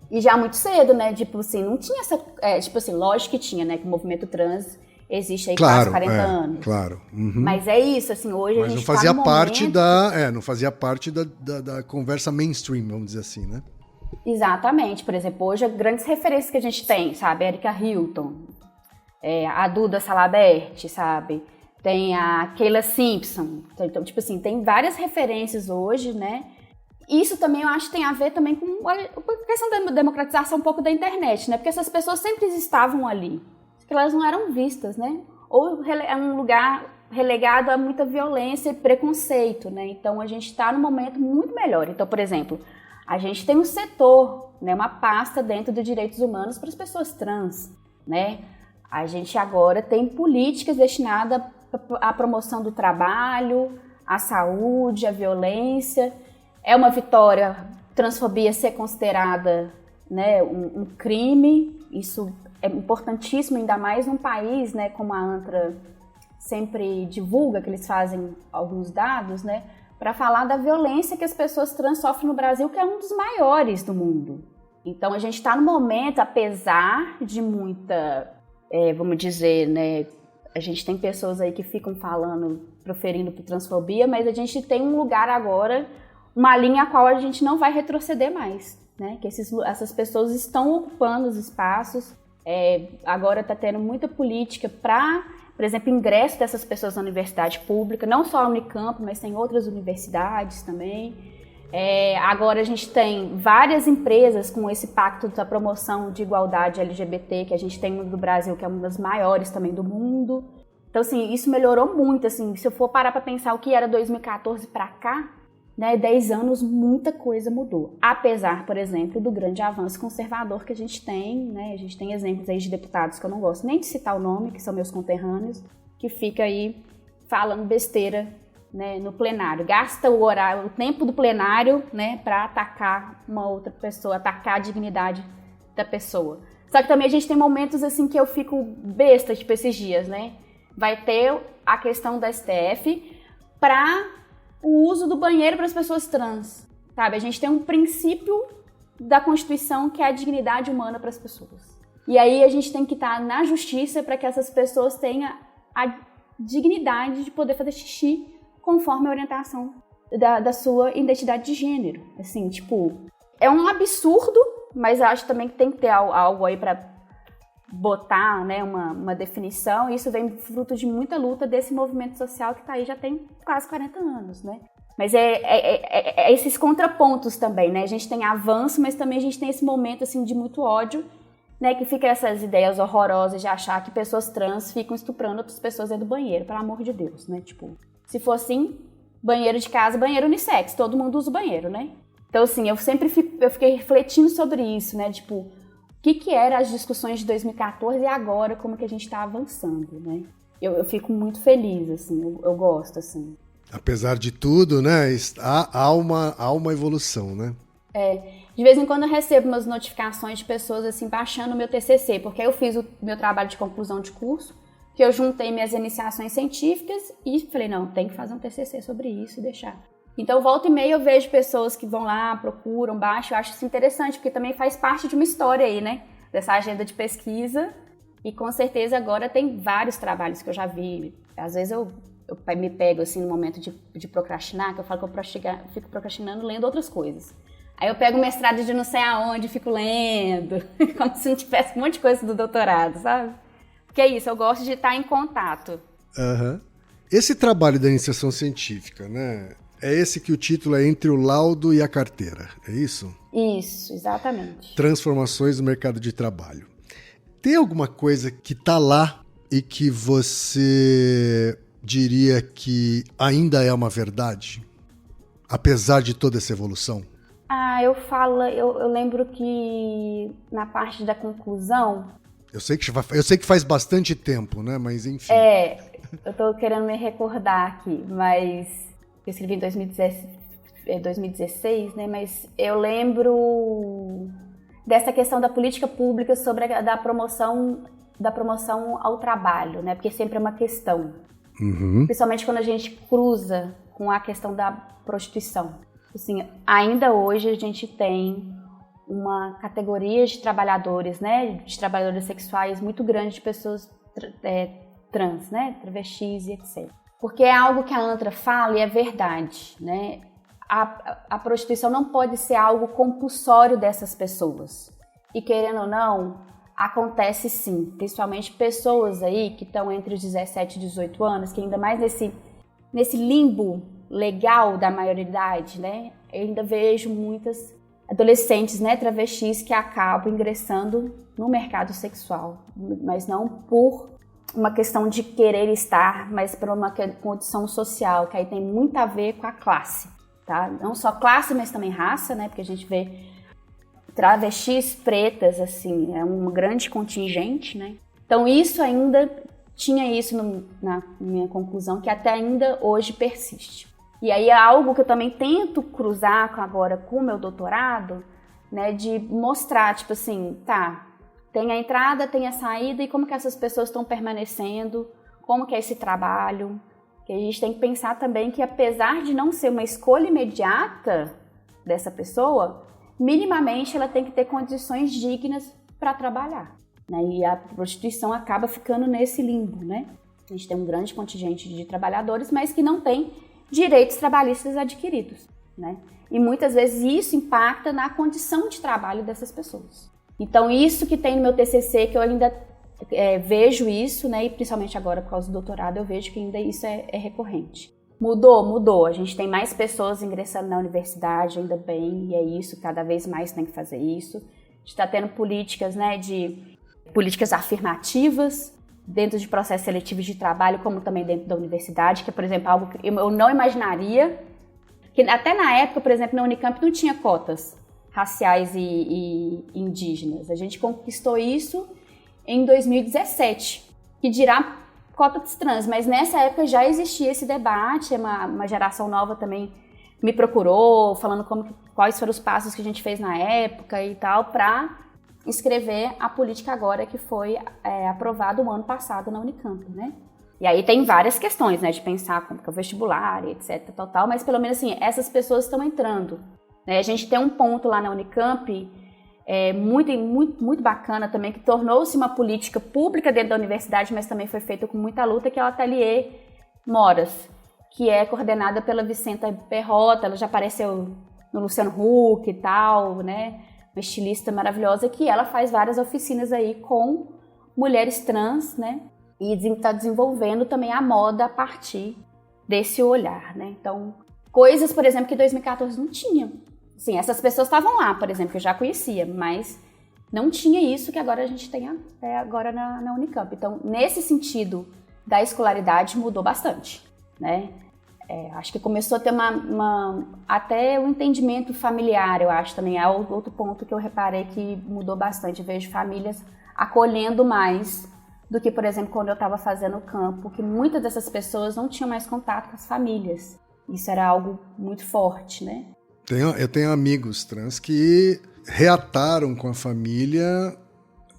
E já muito cedo, né? Tipo assim, não tinha essa... tipo assim, lógico que tinha, né? Que o movimento trans existe aí quase 40 anos. Claro. Uhum. Mas é isso, assim, hoje mas a gente não fazia tá parte momento... não fazia parte da conversa mainstream, vamos dizer assim, né? Exatamente. Por exemplo, hoje, grandes referências que a gente tem, sabe? Erika Hilton, a Duda Salabert, sabe? Tem a Keila Simpson. Então, tipo assim, tem várias referências hoje, né? Isso também, eu acho, tem a ver também com a questão da democratização um pouco da internet, né? Porque essas pessoas sempre estavam ali. Porque elas não eram vistas, né? Ou é um lugar relegado a muita violência e preconceito, né? Então, a gente está num momento muito melhor. Então, por exemplo, a gente tem um setor, né? Uma pasta dentro dos direitos humanos para as pessoas trans, né? A gente agora tem políticas destinadas à promoção do trabalho, à saúde, à violência. É uma vitória transfobia ser considerada, né, um crime. Isso é importantíssimo, ainda mais num país, né, como a ANTRA sempre divulga, que eles fazem alguns dados, né, para falar da violência que as pessoas trans sofrem no Brasil, que é um dos maiores do mundo. Então a gente está no momento, apesar de muita, vamos dizer, né, a gente tem pessoas aí que ficam falando, proferindo por transfobia, mas a gente tem um lugar agora, uma linha a qual a gente não vai retroceder mais, né? Que essas pessoas estão ocupando os espaços. Agora está tendo muita política para, por exemplo, ingresso dessas pessoas na universidade pública, não só a Unicamp, mas tem outras universidades também. Agora a gente tem várias empresas com esse pacto da promoção de igualdade LGBT, que a gente tem no Brasil, que é uma das maiores também do mundo. Então, assim, isso melhorou muito, assim, se eu for parar para pensar o que era 2014 para cá, né, 10 anos, muita coisa mudou. Apesar, por exemplo, do grande avanço conservador que a gente tem, né, a gente tem exemplos aí de deputados que eu não gosto nem de citar o nome, que são meus conterrâneos, que fica aí falando besteira, né, no plenário. Gasta o tempo do plenário, né, para atacar uma outra pessoa, atacar a dignidade da pessoa. Só que também a gente tem momentos assim que eu fico besta, tipo esses dias, né? Vai ter a questão da STF para o uso do banheiro para as pessoas trans, sabe? A gente tem um princípio da Constituição que é a dignidade humana para as pessoas. E aí a gente tem que estar na justiça para que essas pessoas tenham a dignidade de poder fazer xixi conforme a orientação da sua identidade de gênero. Assim, tipo, é um absurdo, mas eu acho também que tem que ter algo aí para botar, né, uma definição. E isso vem fruto de muita luta desse movimento social que está aí já tem quase 40 anos, né? Mas é esses contrapontos também, né? A gente tem avanço, mas também a gente tem esse momento, assim, de muito ódio, né? Que fica essas ideias horrorosas de achar que pessoas trans ficam estuprando outras pessoas dentro do banheiro, pelo amor de Deus, né? Tipo, se for assim, banheiro de casa, banheiro unissex, todo mundo usa o banheiro, né? Então, assim, eu fiquei refletindo sobre isso, né? Tipo, o que eram as discussões de 2014 e agora, como que a gente está avançando, né? Eu fico muito feliz, assim, eu gosto, assim. Apesar de tudo, né, há uma evolução, né? De vez em quando eu recebo umas notificações de pessoas, assim, baixando o meu TCC, porque eu fiz o meu trabalho de conclusão de curso, que eu juntei minhas iniciações científicas e falei, não, tem que fazer um TCC sobre isso e deixar. Então, volta e meia eu vejo pessoas que vão lá, procuram, baixam, eu acho isso interessante, porque também faz parte de uma história aí, né, dessa agenda de pesquisa, e com certeza agora tem vários trabalhos que eu já vi. Às vezes eu me pego, assim, no momento de procrastinar, que eu falo que eu fico procrastinando lendo outras coisas. Aí eu pego o mestrado de não sei aonde e fico lendo, como se não tivesse um monte de coisa do doutorado, sabe? Porque é isso, eu gosto de estar em contato. Uhum. Esse trabalho da iniciação científica, né? É esse que o título é Entre o Laudo e a Carteira, é isso? Isso, exatamente. Transformações no mercado de trabalho. Tem alguma coisa que tá lá e que você diria que ainda é uma verdade? Apesar de toda essa evolução? Eu lembro que na parte da conclusão... Eu sei que faz bastante tempo, né? Mas enfim. Eu tô querendo me recordar aqui, mas eu escrevi em 2016, né? Mas eu lembro dessa questão da política pública sobre da promoção ao trabalho, né? Porque sempre é uma questão. Uhum. Principalmente quando a gente cruza com a questão da prostituição. Assim, ainda hoje a gente tem uma categoria de trabalhadores, né, de trabalhadoras sexuais muito grande de pessoas trans, né, travestis e etc. Porque é algo que a ANTRA fala e é verdade, né? A prostituição não pode ser algo compulsório dessas pessoas. E querendo ou não, acontece sim, principalmente pessoas aí que estão entre os 17 e 18 anos, que ainda mais nesse limbo legal da maioridade, né? Eu ainda vejo muitas adolescentes, né, travestis que acabam ingressando no mercado sexual, mas não por uma questão de querer estar, mas por uma condição social, que aí tem muito a ver com a classe, tá? Não só classe, mas também raça, né? Porque a gente vê travestis pretas, assim, é um grande contingente, né? Então isso ainda tinha isso na minha conclusão, que até ainda hoje persiste. E aí é algo que eu também tento cruzar agora com o meu doutorado, né, de mostrar, tipo assim, tá, tem a entrada, tem a saída, e como que essas pessoas estão permanecendo, como que é esse trabalho, que a gente tem que pensar também que apesar de não ser uma escolha imediata dessa pessoa, minimamente ela tem que ter condições dignas para trabalhar, né, e a prostituição acaba ficando nesse limbo, né, a gente tem um grande contingente de trabalhadores, mas que não tem direitos trabalhistas adquiridos, né? E muitas vezes isso impacta na condição de trabalho dessas pessoas. Então isso que tem no meu TCC, que eu ainda vejo isso, né? E principalmente agora por causa do doutorado eu vejo que ainda isso é recorrente. Mudou. A gente tem mais pessoas ingressando na universidade, ainda bem, e é isso, cada vez mais tem que fazer isso. A gente está tendo políticas, né? Políticas afirmativas, dentro de processos seletivos de trabalho, como também dentro da universidade, que é, por exemplo, algo que eu não imaginaria, que até na época, por exemplo, na Unicamp não tinha cotas raciais e indígenas. A gente conquistou isso em 2017, que dirá cotas trans, mas nessa época já existia esse debate, uma geração nova também me procurou, falando quais foram os passos que a gente fez na época e tal, para escrever a política agora que foi aprovada o ano passado na Unicamp, né? E aí tem várias questões, né, de pensar como que é o vestibular, etc, tal, mas pelo menos assim, essas pessoas estão entrando, né? A gente tem um ponto lá na Unicamp muito bacana também, que tornou-se uma política pública dentro da universidade, mas também foi feita com muita luta, que é o Ateliê Moras, que é coordenada pela Vicenta Perrota. Ela já apareceu no Luciano Huck e tal, né? Uma estilista maravilhosa, que ela faz várias oficinas aí com mulheres trans, né? E está desenvolvendo também a moda a partir desse olhar, né? Então, coisas, por exemplo, que em 2014 não tinha. Sim, essas pessoas estavam lá, por exemplo, que eu já conhecia, mas não tinha isso que agora a gente tem agora na Unicamp. Então, nesse sentido da escolaridade, mudou bastante, né? Acho que começou a ter até o entendimento familiar, eu acho também. É outro ponto que eu reparei que mudou bastante. Eu vejo famílias acolhendo mais do que, por exemplo, quando eu estava fazendo o campo, que muitas dessas pessoas não tinham mais contato com as famílias. Isso era algo muito forte, né? Eu tenho amigos trans que reataram com a família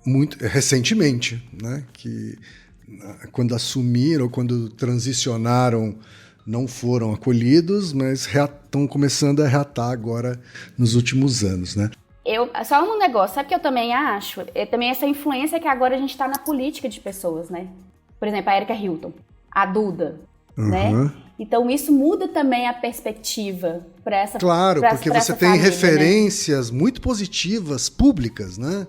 muito recentemente, né? Que quando assumiram ou quando transicionaram não foram acolhidos, mas estão começando a reatar agora nos últimos anos, né? Só um negócio, sabe o que eu também acho? Também essa influência que agora a gente está na política de pessoas, né? Por exemplo, a Erika Hilton, a Duda, né? Então isso muda também a perspectiva para essa Claro, porque você tem família, referências, né, muito positivas, públicas, né?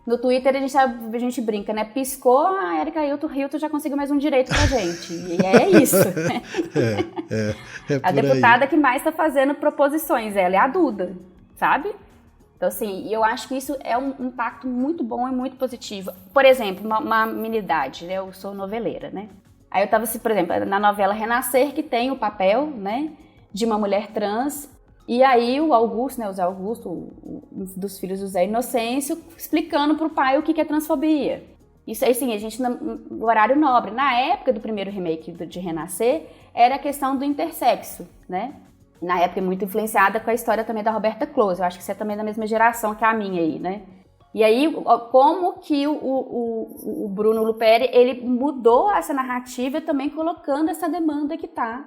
No Twitter a gente brinca, né? Piscou, a Erika Hilton já conseguiu mais um direito pra gente. E é isso. É a por deputada aí que mais está fazendo proposições, ela é a Duda, sabe? Então, assim, eu acho que isso é um impacto muito bom e muito positivo. Por exemplo, uma minidade, né? Eu sou noveleira, né? Aí eu estava, por exemplo, na novela Renascer, que tem o papel, né, de uma mulher trans, e aí o Augusto, né, o Zé Augusto, um dos filhos do Zé Inocêncio, explicando pro pai o que é transfobia. Isso aí, sim, a gente no horário nobre. Na época do primeiro remake de Renascer, era a questão do intersexo, né? Na época, muito influenciada com a história também da Roberta Close. Eu acho que você é também da mesma geração que a minha aí, né? E aí, como que o Bruno Luperi, ele mudou essa narrativa também colocando essa demanda que tá,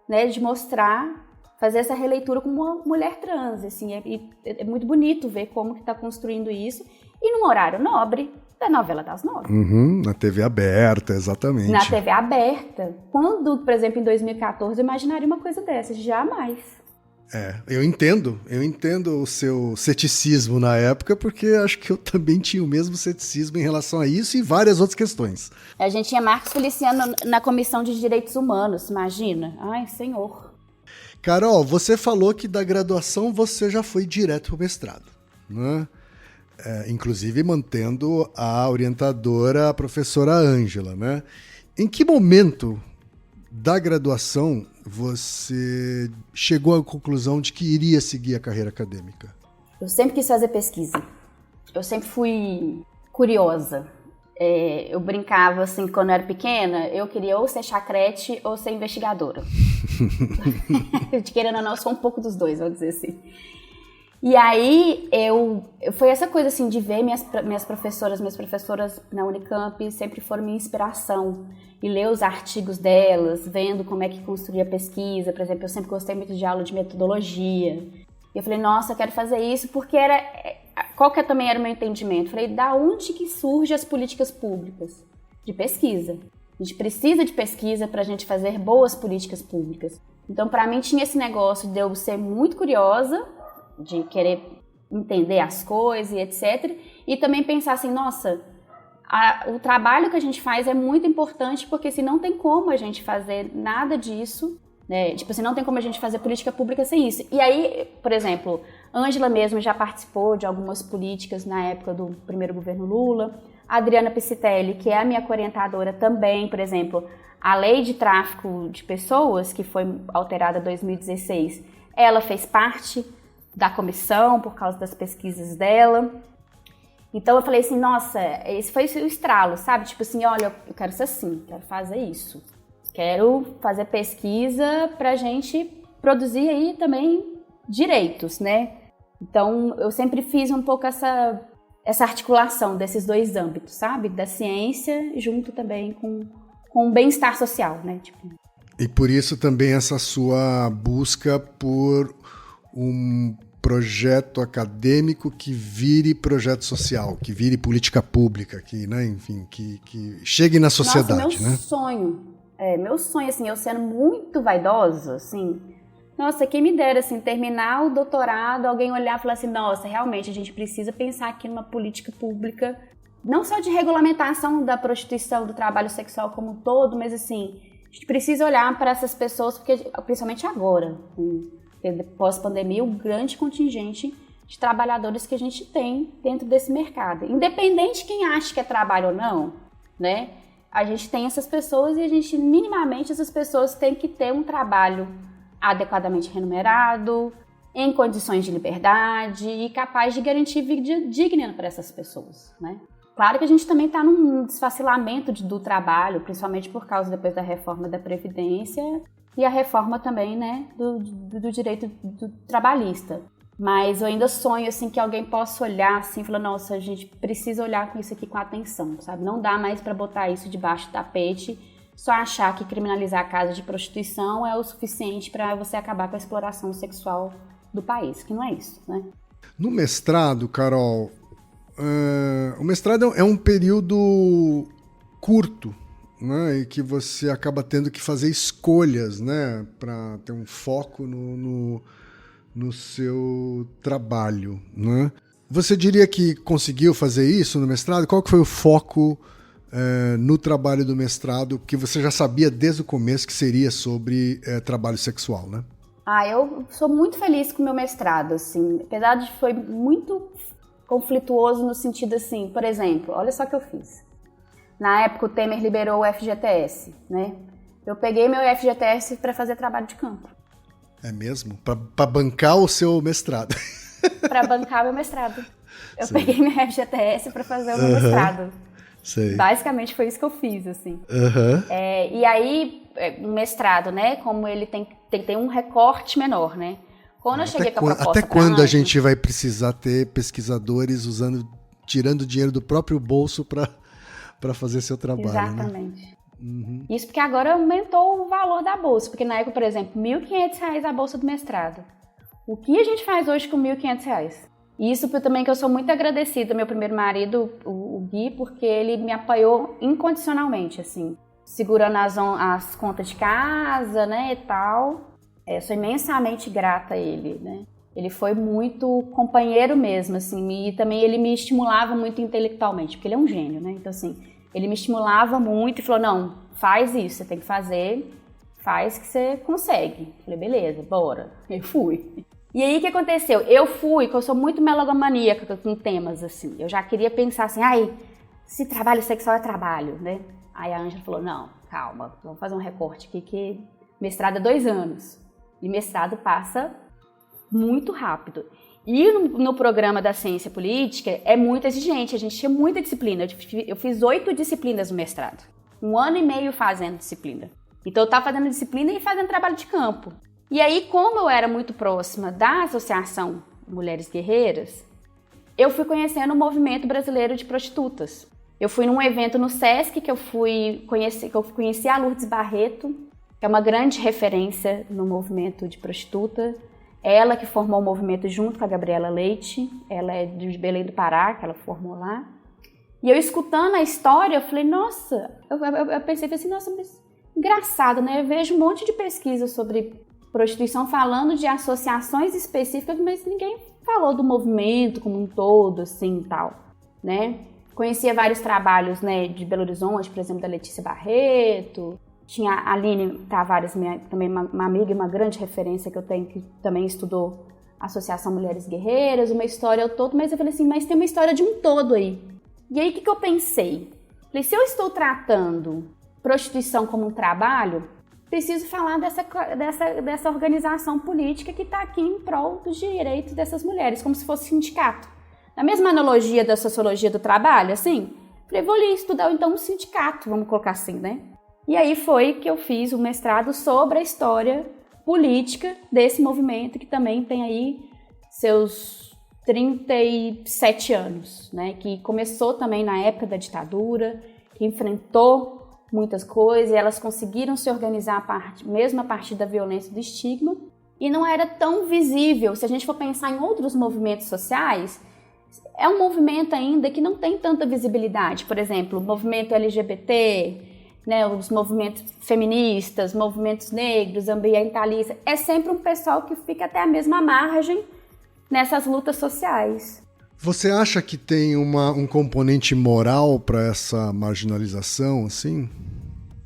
né? De mostrar, fazer essa releitura como uma mulher trans, assim. É muito bonito ver como que tá construindo isso. E num horário nobre, da novela das 9. Na TV aberta, exatamente. Na TV aberta. Quando, por exemplo, em 2014, eu imaginaria uma coisa dessa. Jamais. Eu entendo o seu ceticismo na época, porque acho que eu também tinha o mesmo ceticismo em relação a isso e várias outras questões. A gente tinha Marcos Feliciano na Comissão de Direitos Humanos, imagina? Ai, senhor. Carol, você falou que da graduação você já foi direto para o mestrado, né? Inclusive mantendo a orientadora, a professora Ângela, né? Em que momento da graduação você chegou à conclusão de que iria seguir a carreira acadêmica? Eu sempre quis fazer pesquisa. Eu sempre fui curiosa. Eu brincava assim, quando eu era pequena, eu queria ou ser chacrete ou ser investigadora. De querendo ou não, eu sou um pouco dos dois, vamos dizer assim. E aí, foi essa coisa assim, de ver minhas professoras na Unicamp sempre foram minha inspiração. E ler os artigos delas, vendo como é que construía a pesquisa. Por exemplo, eu sempre gostei muito de aula de metodologia. E eu falei, nossa, eu quero fazer isso, porque qual que também era o meu entendimento? Eu falei, da onde que surgem as políticas públicas? De pesquisa. A gente precisa de pesquisa para a gente fazer boas políticas públicas. Então, para mim, tinha esse negócio de eu ser muito curiosa, de querer entender as coisas e etc. E também pensar assim, nossa, o trabalho que a gente faz é muito importante, porque assim, não tem como a gente fazer nada disso, né? Tipo assim, não tem como a gente fazer política pública sem isso. E aí, por exemplo, Ângela mesmo já participou de algumas políticas na época do primeiro governo Lula. A Adriana Piscitelli, que é a minha orientadora também, por exemplo, a lei de tráfico de pessoas, que foi alterada em 2016, ela fez parte da comissão por causa das pesquisas dela. Então eu falei assim, nossa, esse foi o estralo, sabe? Tipo assim, olha, eu quero ser assim, quero fazer isso. Quero fazer pesquisa pra gente produzir aí também direitos, né? Então eu sempre fiz um pouco essa articulação desses dois âmbitos, sabe? Da ciência junto também com o bem-estar social, né? Tipo... E por isso também essa sua busca por um projeto acadêmico que vire projeto social, que vire política pública, que, né, enfim, que chegue na sociedade, meu sonho, assim, eu sendo muito vaidosa, assim, nossa, quem me dera, assim, terminar o doutorado, alguém olhar e falar assim, nossa, realmente a gente precisa pensar aqui numa política pública, não só de regulamentação da prostituição, do trabalho sexual como um todo, mas assim, a gente precisa olhar para essas pessoas, porque, principalmente agora, pós-pandemia, o grande contingente de trabalhadores que a gente tem dentro desse mercado. Independente de quem acha que é trabalho ou não, né? A gente tem essas pessoas e a gente, minimamente, essas pessoas têm que ter um trabalho adequadamente remunerado, em condições de liberdade e capaz de garantir vida digna para essas pessoas, né? Claro que a gente também está num desfacilamento do trabalho, principalmente por causa depois da reforma da Previdência e a reforma também, né, do direito trabalhista. Mas eu ainda sonho, assim, que alguém possa olhar, assim, e falar, nossa, a gente precisa olhar com isso aqui com atenção, sabe? Não dá mais para botar isso debaixo do tapete, só achar que criminalizar a casa de prostituição é o suficiente para você acabar com a exploração sexual do país, que não é isso, né? No mestrado, Carol, o mestrado é um período curto, né, e que você acaba tendo que fazer escolhas, né, para ter um foco no seu trabalho, né? Você diria que conseguiu fazer isso no mestrado? Qual que foi o foco no trabalho do mestrado, que você já sabia desde o começo que seria sobre trabalho sexual, né? Eu sou muito feliz com o meu mestrado, assim, apesar de foi muito conflituoso no sentido assim, por exemplo, olha só o que eu fiz. Na época o Temer liberou o FGTS, né? Eu peguei meu FGTS para fazer trabalho de campo. É mesmo? Para bancar o seu mestrado. Para bancar meu mestrado. Eu peguei meu FGTS para fazer o meu mestrado. Sei. Basicamente foi isso que eu fiz, assim. E aí, o mestrado, né? Como ele tem que ter um recorte menor, né? Quando eu cheguei com a proposta... Até quando a gente vai precisar ter pesquisadores tirando dinheiro do próprio bolso para fazer seu trabalho? Exatamente. Né? Uhum. Isso porque agora aumentou o valor da bolsa. Porque na época, por exemplo, R$1.500 a bolsa do mestrado. O que a gente faz hoje com R$1.500? Isso também que eu sou muito agradecida ao meu primeiro marido, o Gui, porque ele me apoiou incondicionalmente, assim. Segurando as contas de casa, né, e tal. Sou imensamente grata a ele, né? Ele foi muito companheiro mesmo, assim, e também ele me estimulava muito intelectualmente, porque ele é um gênio, né? Então, assim, ele me estimulava muito e falou, não, faz isso, você tem que fazer, faz que você consegue. Falei, beleza, bora. Eu fui. E aí, o que aconteceu? Eu sou muito melogomaníaca com temas, assim. Eu já queria pensar assim, se trabalho sexual é trabalho, né? Aí a Ângela falou, não, calma, vamos fazer um recorte aqui, que mestrado é 2 anos. E mestrado passa muito rápido. E no programa da ciência política é muito exigente, a gente tinha muita disciplina. Eu fiz 8 disciplinas no mestrado. 1 ano e meio fazendo disciplina. Então eu estava fazendo disciplina e fazendo trabalho de campo. E aí, como eu era muito próxima da Associação Mulheres Guerreiras, eu fui conhecendo o movimento brasileiro de prostitutas. Eu fui num evento no Sesc que eu conheci a Lourdes Barreto, que é uma grande referência no movimento de prostituta. Ela que formou o movimento junto com a Gabriela Leite, ela é de Belém do Pará, que ela formou lá. E eu escutando a história, eu falei, nossa, eu pensei assim, nossa, mas engraçado, né? Eu vejo um monte de pesquisa sobre prostituição falando de associações específicas, mas ninguém falou do movimento como um todo, assim, e tal, né? Conhecia vários trabalhos, né, de Belo Horizonte, por exemplo, da Letícia Barreto. Tinha a Aline Tavares, também uma amiga e uma grande referência que eu tenho, que também estudou Associação Mulheres Guerreiras, uma história ao todo, mas eu falei assim, mas tem uma história de um todo aí. E aí, o que eu pensei? Falei, se eu estou tratando prostituição como um trabalho, preciso falar dessa organização política que está aqui em prol dos direitos dessas mulheres, como se fosse sindicato. Na mesma analogia da sociologia do trabalho, assim, falei, vou ali estudar então um sindicato, vamos colocar assim, né? E aí foi que eu fiz o mestrado sobre a história política desse movimento, que também tem aí seus 37 anos, né? Que começou também na época da ditadura, que enfrentou muitas coisas, e elas conseguiram se organizar mesmo a partir da violência e do estigma, e não era tão visível. Se a gente for pensar em outros movimentos sociais, é um movimento ainda que não tem tanta visibilidade. Por exemplo, o movimento LGBT, né, os movimentos feministas, movimentos negros, ambientalistas, é sempre um pessoal que fica até a mesma margem nessas lutas sociais. Você acha que tem um componente moral para essa marginalização, assim?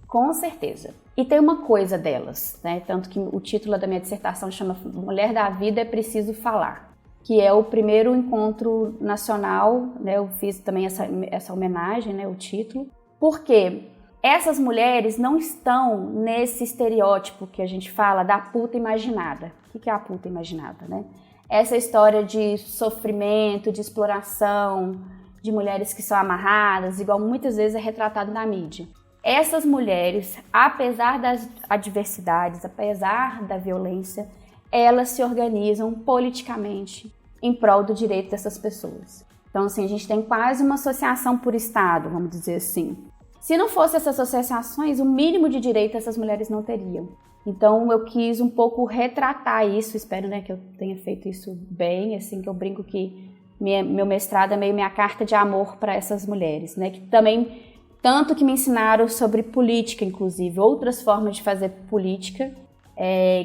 Com certeza. E tem uma coisa delas, né? Tanto que o título da minha dissertação chama Mulher da Vida é Preciso Falar, que é o primeiro encontro nacional, né? Eu fiz também essa homenagem, né? O título, porque essas mulheres não estão nesse estereótipo que a gente fala da puta imaginada. O que é a puta imaginada, né? Essa história de sofrimento, de exploração, de mulheres que são amarradas, igual muitas vezes é retratado na mídia. Essas mulheres, apesar das adversidades, apesar da violência, elas se organizam politicamente em prol do direito dessas pessoas. Então, assim, a gente tem quase uma associação por Estado, vamos dizer assim. Se não fosse essas associações, o mínimo de direito essas mulheres não teriam. Então, eu quis um pouco retratar isso, espero, né, que eu tenha feito isso bem, assim, que eu brinco que meu mestrado é meio minha carta de amor para essas mulheres, né, que também, tanto que me ensinaram sobre política, inclusive, outras formas de fazer política,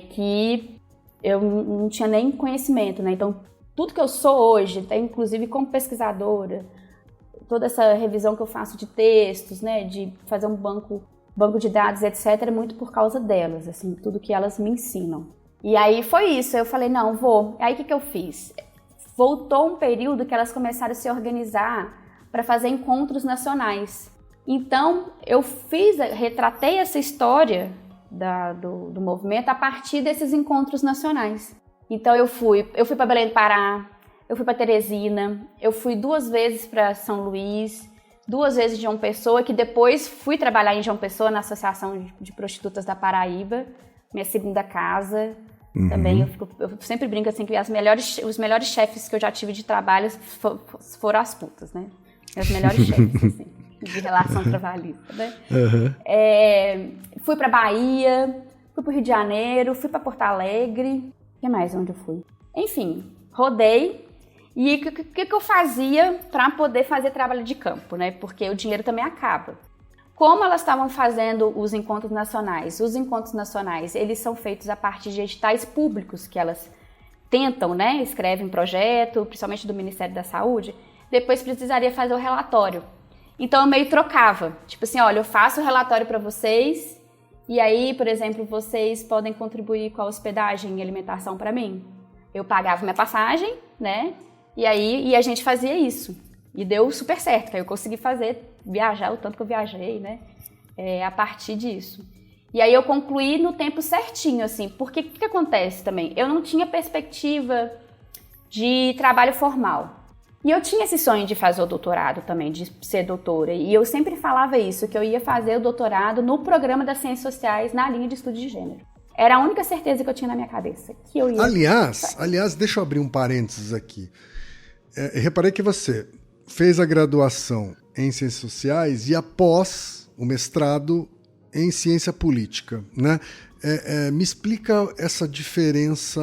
que eu não tinha nem conhecimento, né, então, tudo que eu sou hoje, até inclusive como pesquisadora, toda essa revisão que eu faço de textos, né, de fazer um banco de dados, etc., é muito por causa delas, assim, tudo que elas me ensinam. E aí foi isso, eu falei, não, vou. Aí o que eu fiz? Voltou um período que elas começaram a se organizar para fazer encontros nacionais. Então, retratei essa história do movimento a partir desses encontros nacionais. Então, eu fui para Belém do Pará, eu fui para Teresina, eu fui 2 vezes para São Luís, 2 vezes em João Pessoa, que depois fui trabalhar em João Pessoa na Associação de Prostitutas da Paraíba, minha segunda casa. Uhum. Também eu sempre brinco assim que os melhores chefes que eu já tive de trabalho foram as putas, né? Os melhores chefes, assim, de relação trabalhista, né? Uhum. Fui para Bahia, fui para o Rio de Janeiro, fui para Porto Alegre. O que mais onde eu fui? Enfim, rodei. E o que eu fazia para poder fazer trabalho de campo, né? Porque o dinheiro também acaba. Como elas estavam fazendo os encontros nacionais? Os encontros nacionais, eles são feitos a partir de editais públicos que elas tentam, né? Escrevem projeto, principalmente do Ministério da Saúde. Depois precisaria fazer o relatório. Então eu meio trocava. Tipo assim, olha, eu faço o relatório para vocês e aí, por exemplo, vocês podem contribuir com a hospedagem e alimentação para mim. Eu pagava minha passagem, né? E a gente fazia isso. E deu super certo, que aí eu consegui viajar o tanto que eu viajei, né? A partir disso. E aí eu concluí no tempo certinho, assim. Porque o que acontece também? Eu não tinha perspectiva de trabalho formal. E eu tinha esse sonho de fazer o doutorado também, de ser doutora. E eu sempre falava isso, que eu ia fazer o doutorado no programa das Ciências Sociais, na linha de estudo de gênero. Era a única certeza que eu tinha na minha cabeça, que eu ia... Aliás, deixa eu abrir um parênteses aqui. Reparei que você fez a graduação em Ciências Sociais e após o mestrado em Ciência Política, né? Me explica essa diferença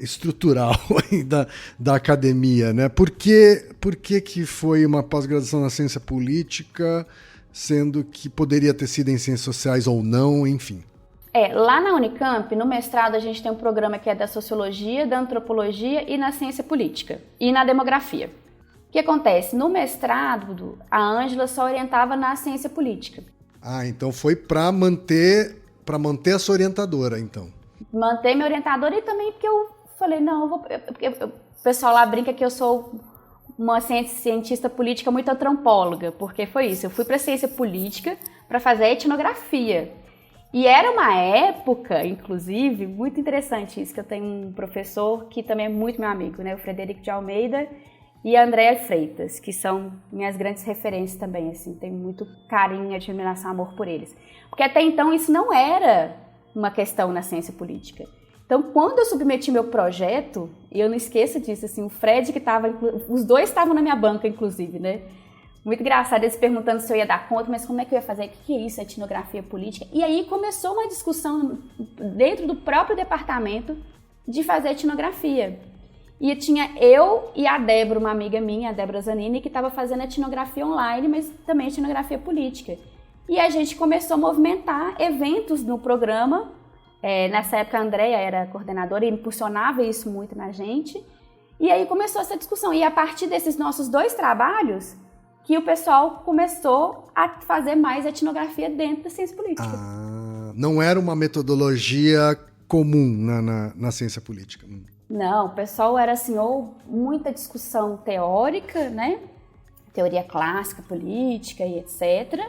estrutural aí da academia, né? Por que foi uma pós-graduação na Ciência Política, sendo que poderia ter sido em Ciências Sociais ou não, enfim? Lá na Unicamp, no mestrado, a gente tem um programa que é da Sociologia, da Antropologia e na Ciência Política, e na Demografia. O que acontece? No mestrado, a Ângela só orientava na Ciência Política. Então foi para manter a sua orientadora, então. Manter minha orientadora e também porque eu falei, não, porque o pessoal lá brinca que eu sou uma cientista política muito antropóloga, porque foi isso, eu fui para Ciência Política para fazer etnografia. E era uma época, inclusive, muito interessante isso, que eu tenho um professor que também é muito meu amigo, né? O Frederico de Almeida e a Andréa Freitas, que são minhas grandes referências também, assim, tenho muito carinho, admiração, amor por eles. Porque até então isso não era uma questão na ciência política. Então, quando eu submeti meu projeto, e eu não esqueço disso, assim, o Fred que estava, os dois estavam na minha banca, inclusive, né? Muito engraçado, eles perguntando se eu ia dar conta, mas como é que eu ia fazer? O que é isso, etnografia política? E aí começou uma discussão dentro do próprio departamento de fazer etnografia. E tinha eu e a Débora, uma amiga minha, a Débora Zanini, que estava fazendo etnografia online, mas também etnografia política. E a gente começou a movimentar eventos no programa. Nessa época a Andréa era coordenadora e impulsionava isso muito na gente. E aí começou essa discussão. E a partir desses nossos 2 trabalhos, que o pessoal começou a fazer mais etnografia dentro da ciência política. Não era uma metodologia comum na ciência política. Não, o pessoal era assim, ou muita discussão teórica, né? Teoria clássica, política e etc.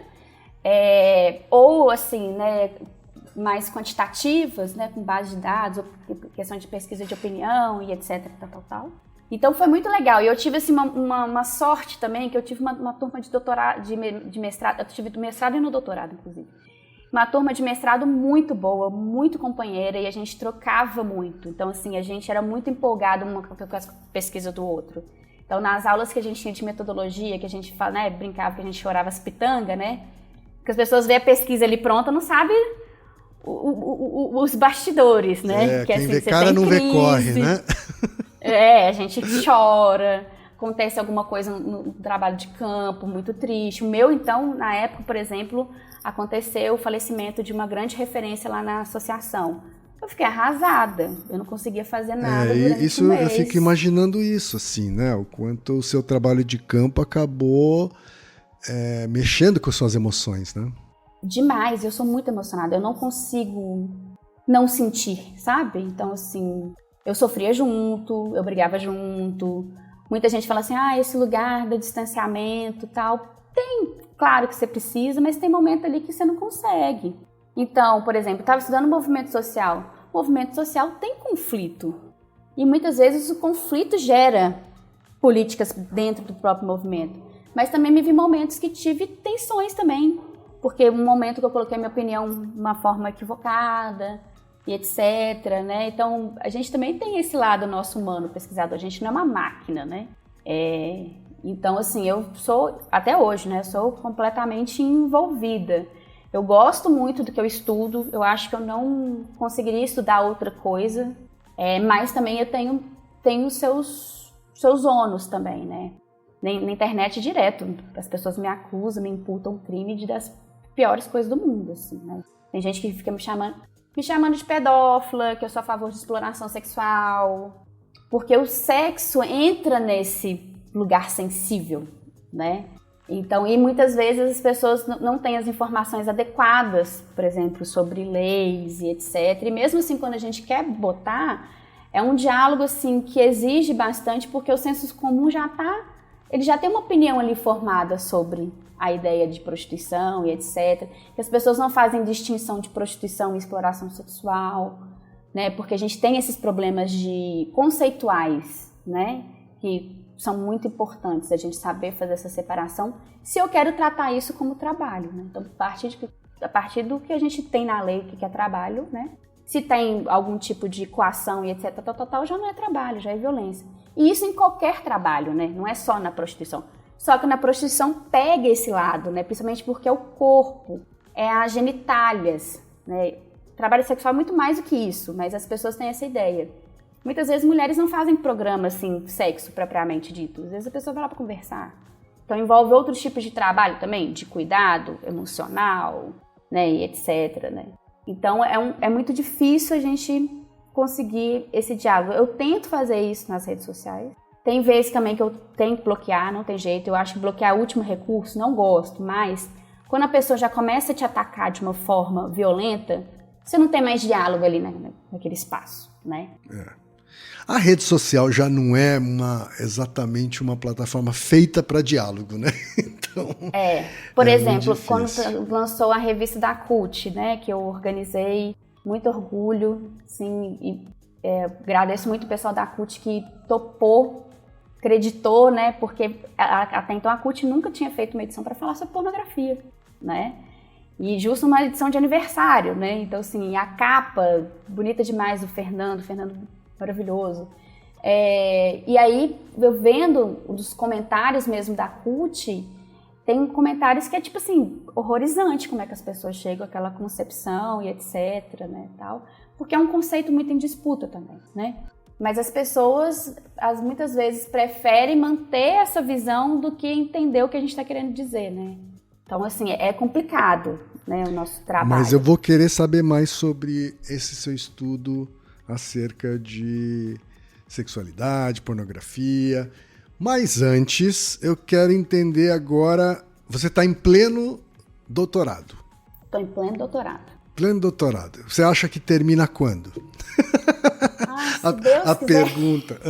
Ou assim, né, mais quantitativas, né, com base de dados, ou questão de pesquisa de opinião e etc. Tal. Então foi muito legal. E eu tive assim, uma sorte também, que eu tive uma turma de doutorado, de mestrado, eu tive do mestrado e no doutorado, inclusive. Uma turma de mestrado muito boa, muito companheira, e a gente trocava muito. Então, assim, a gente era muito empolgado uma com a pesquisa do outro. Então, nas aulas que a gente tinha de metodologia, que a gente fala, né, brincava que a gente chorava as pitangas, né? Porque as pessoas veem a pesquisa ali pronta, não sabem os bastidores, né? Que, quem assim, vê cara não vê corre, né? A gente chora, acontece alguma coisa no trabalho de campo, muito triste. O meu, então, na época, por exemplo, aconteceu o falecimento de uma grande referência lá na associação. Eu fiquei arrasada, eu não conseguia fazer nada durante isso, um mês. Eu fico imaginando isso, assim, né? O quanto o seu trabalho de campo acabou mexendo com suas emoções, né? Demais, eu sou muito emocionada, eu não consigo não sentir, sabe? Então, assim, eu sofria junto, eu brigava junto. Muita gente fala assim, esse lugar do distanciamento e tal. Tem, claro que você precisa, mas tem momento ali que você não consegue. Então, por exemplo, eu estava estudando movimento social. O movimento social tem conflito. E muitas vezes o conflito gera políticas dentro do próprio movimento. Mas também me vi momentos que tive tensões também. Porque um momento que eu coloquei minha opinião de uma forma equivocada e etc, né? Então, a gente também tem esse lado nosso humano pesquisador. A gente não é uma máquina, né? Então, assim, eu sou, até hoje, né? Sou completamente envolvida. Eu gosto muito do que eu estudo. Eu acho que eu não conseguiria estudar outra coisa. Mas também eu tenho seus ônus também, né? Na internet direto. As pessoas me acusam, me imputam crime das piores coisas do mundo, assim, né? Tem gente que fica me chamando de pedófila, que eu sou a favor de exploração sexual, porque o sexo entra nesse lugar sensível, né? Então, e muitas vezes as pessoas não têm as informações adequadas, por exemplo, sobre leis e etc. E mesmo assim, quando a gente quer botar, é um diálogo assim que exige bastante, porque o senso comum ele já tem uma opinião ali formada sobre a ideia de prostituição e etc. Que as pessoas não fazem distinção de prostituição e exploração sexual, né? Porque a gente tem esses problemas conceituais, né? Que são muito importantes a gente saber fazer essa separação se eu quero tratar isso como trabalho, né? Então, a partir do que a gente tem na lei, o que é trabalho, né? Se tem algum tipo de coação e etc, já não é trabalho, já é violência. E isso em qualquer trabalho, né? Não é só na prostituição. Só que na prostituição pega esse lado, né? Principalmente porque é o corpo, as genitálias, né? Trabalho sexual é muito mais do que isso, mas as pessoas têm essa ideia. Muitas vezes mulheres não fazem programa, assim, sexo propriamente dito. Às vezes a pessoa vai lá para conversar. Então envolve outros tipos de trabalho também, de cuidado emocional, né? E etc, né? Então é muito difícil a gente conseguir esse diálogo. Eu tento fazer isso nas redes sociais. Tem vezes também que eu tenho que bloquear, não tem jeito. Eu acho que bloquear é o último recurso, não gosto. Mas quando a pessoa já começa a te atacar de uma forma violenta, você não tem mais diálogo ali naquele espaço, né? A rede social já não é exatamente uma plataforma feita para diálogo, né? Então, por exemplo, quando lançou a revista da CUT, né, que eu organizei, muito orgulho, sim, e agradeço muito o pessoal da CUT que topou, acreditou, né, porque até então a CUT nunca tinha feito uma edição para falar sobre pornografia, né? E justo uma edição de aniversário, né? Então, assim, a capa, bonita demais do Fernando maravilhoso. E aí, eu vendo os comentários mesmo da CUT, tem comentários que é, tipo assim, horrorizante como é que as pessoas chegam àquela concepção e etc, né, tal. Porque é um conceito muito em disputa também, né? Mas as pessoas, muitas vezes, preferem manter essa visão do que entender o que a gente está querendo dizer, né? Então, assim, é complicado, né, o nosso trabalho. Mas eu vou querer saber mais sobre esse seu estudo acerca de sexualidade, pornografia. Mas antes, eu quero entender agora, você está em pleno doutorado. Estou em pleno doutorado. Pleno doutorado. Você acha que termina quando? Se Deus a quiser. Pergunta.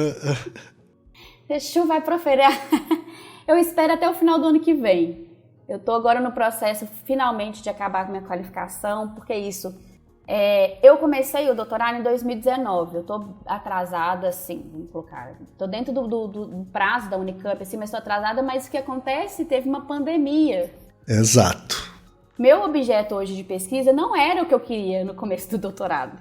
Exu vai proferir. Eu espero até o final do ano que vem. Eu estou agora no processo, finalmente, de acabar com minha qualificação, porque é isso. Eu comecei o doutorado em 2019, eu estou atrasada, assim, vamos colocar. Estou dentro do prazo da Unicamp, assim, mas estou atrasada, mas o que acontece? Teve uma pandemia. Exato. Meu objeto hoje de pesquisa não era o que eu queria no começo do doutorado.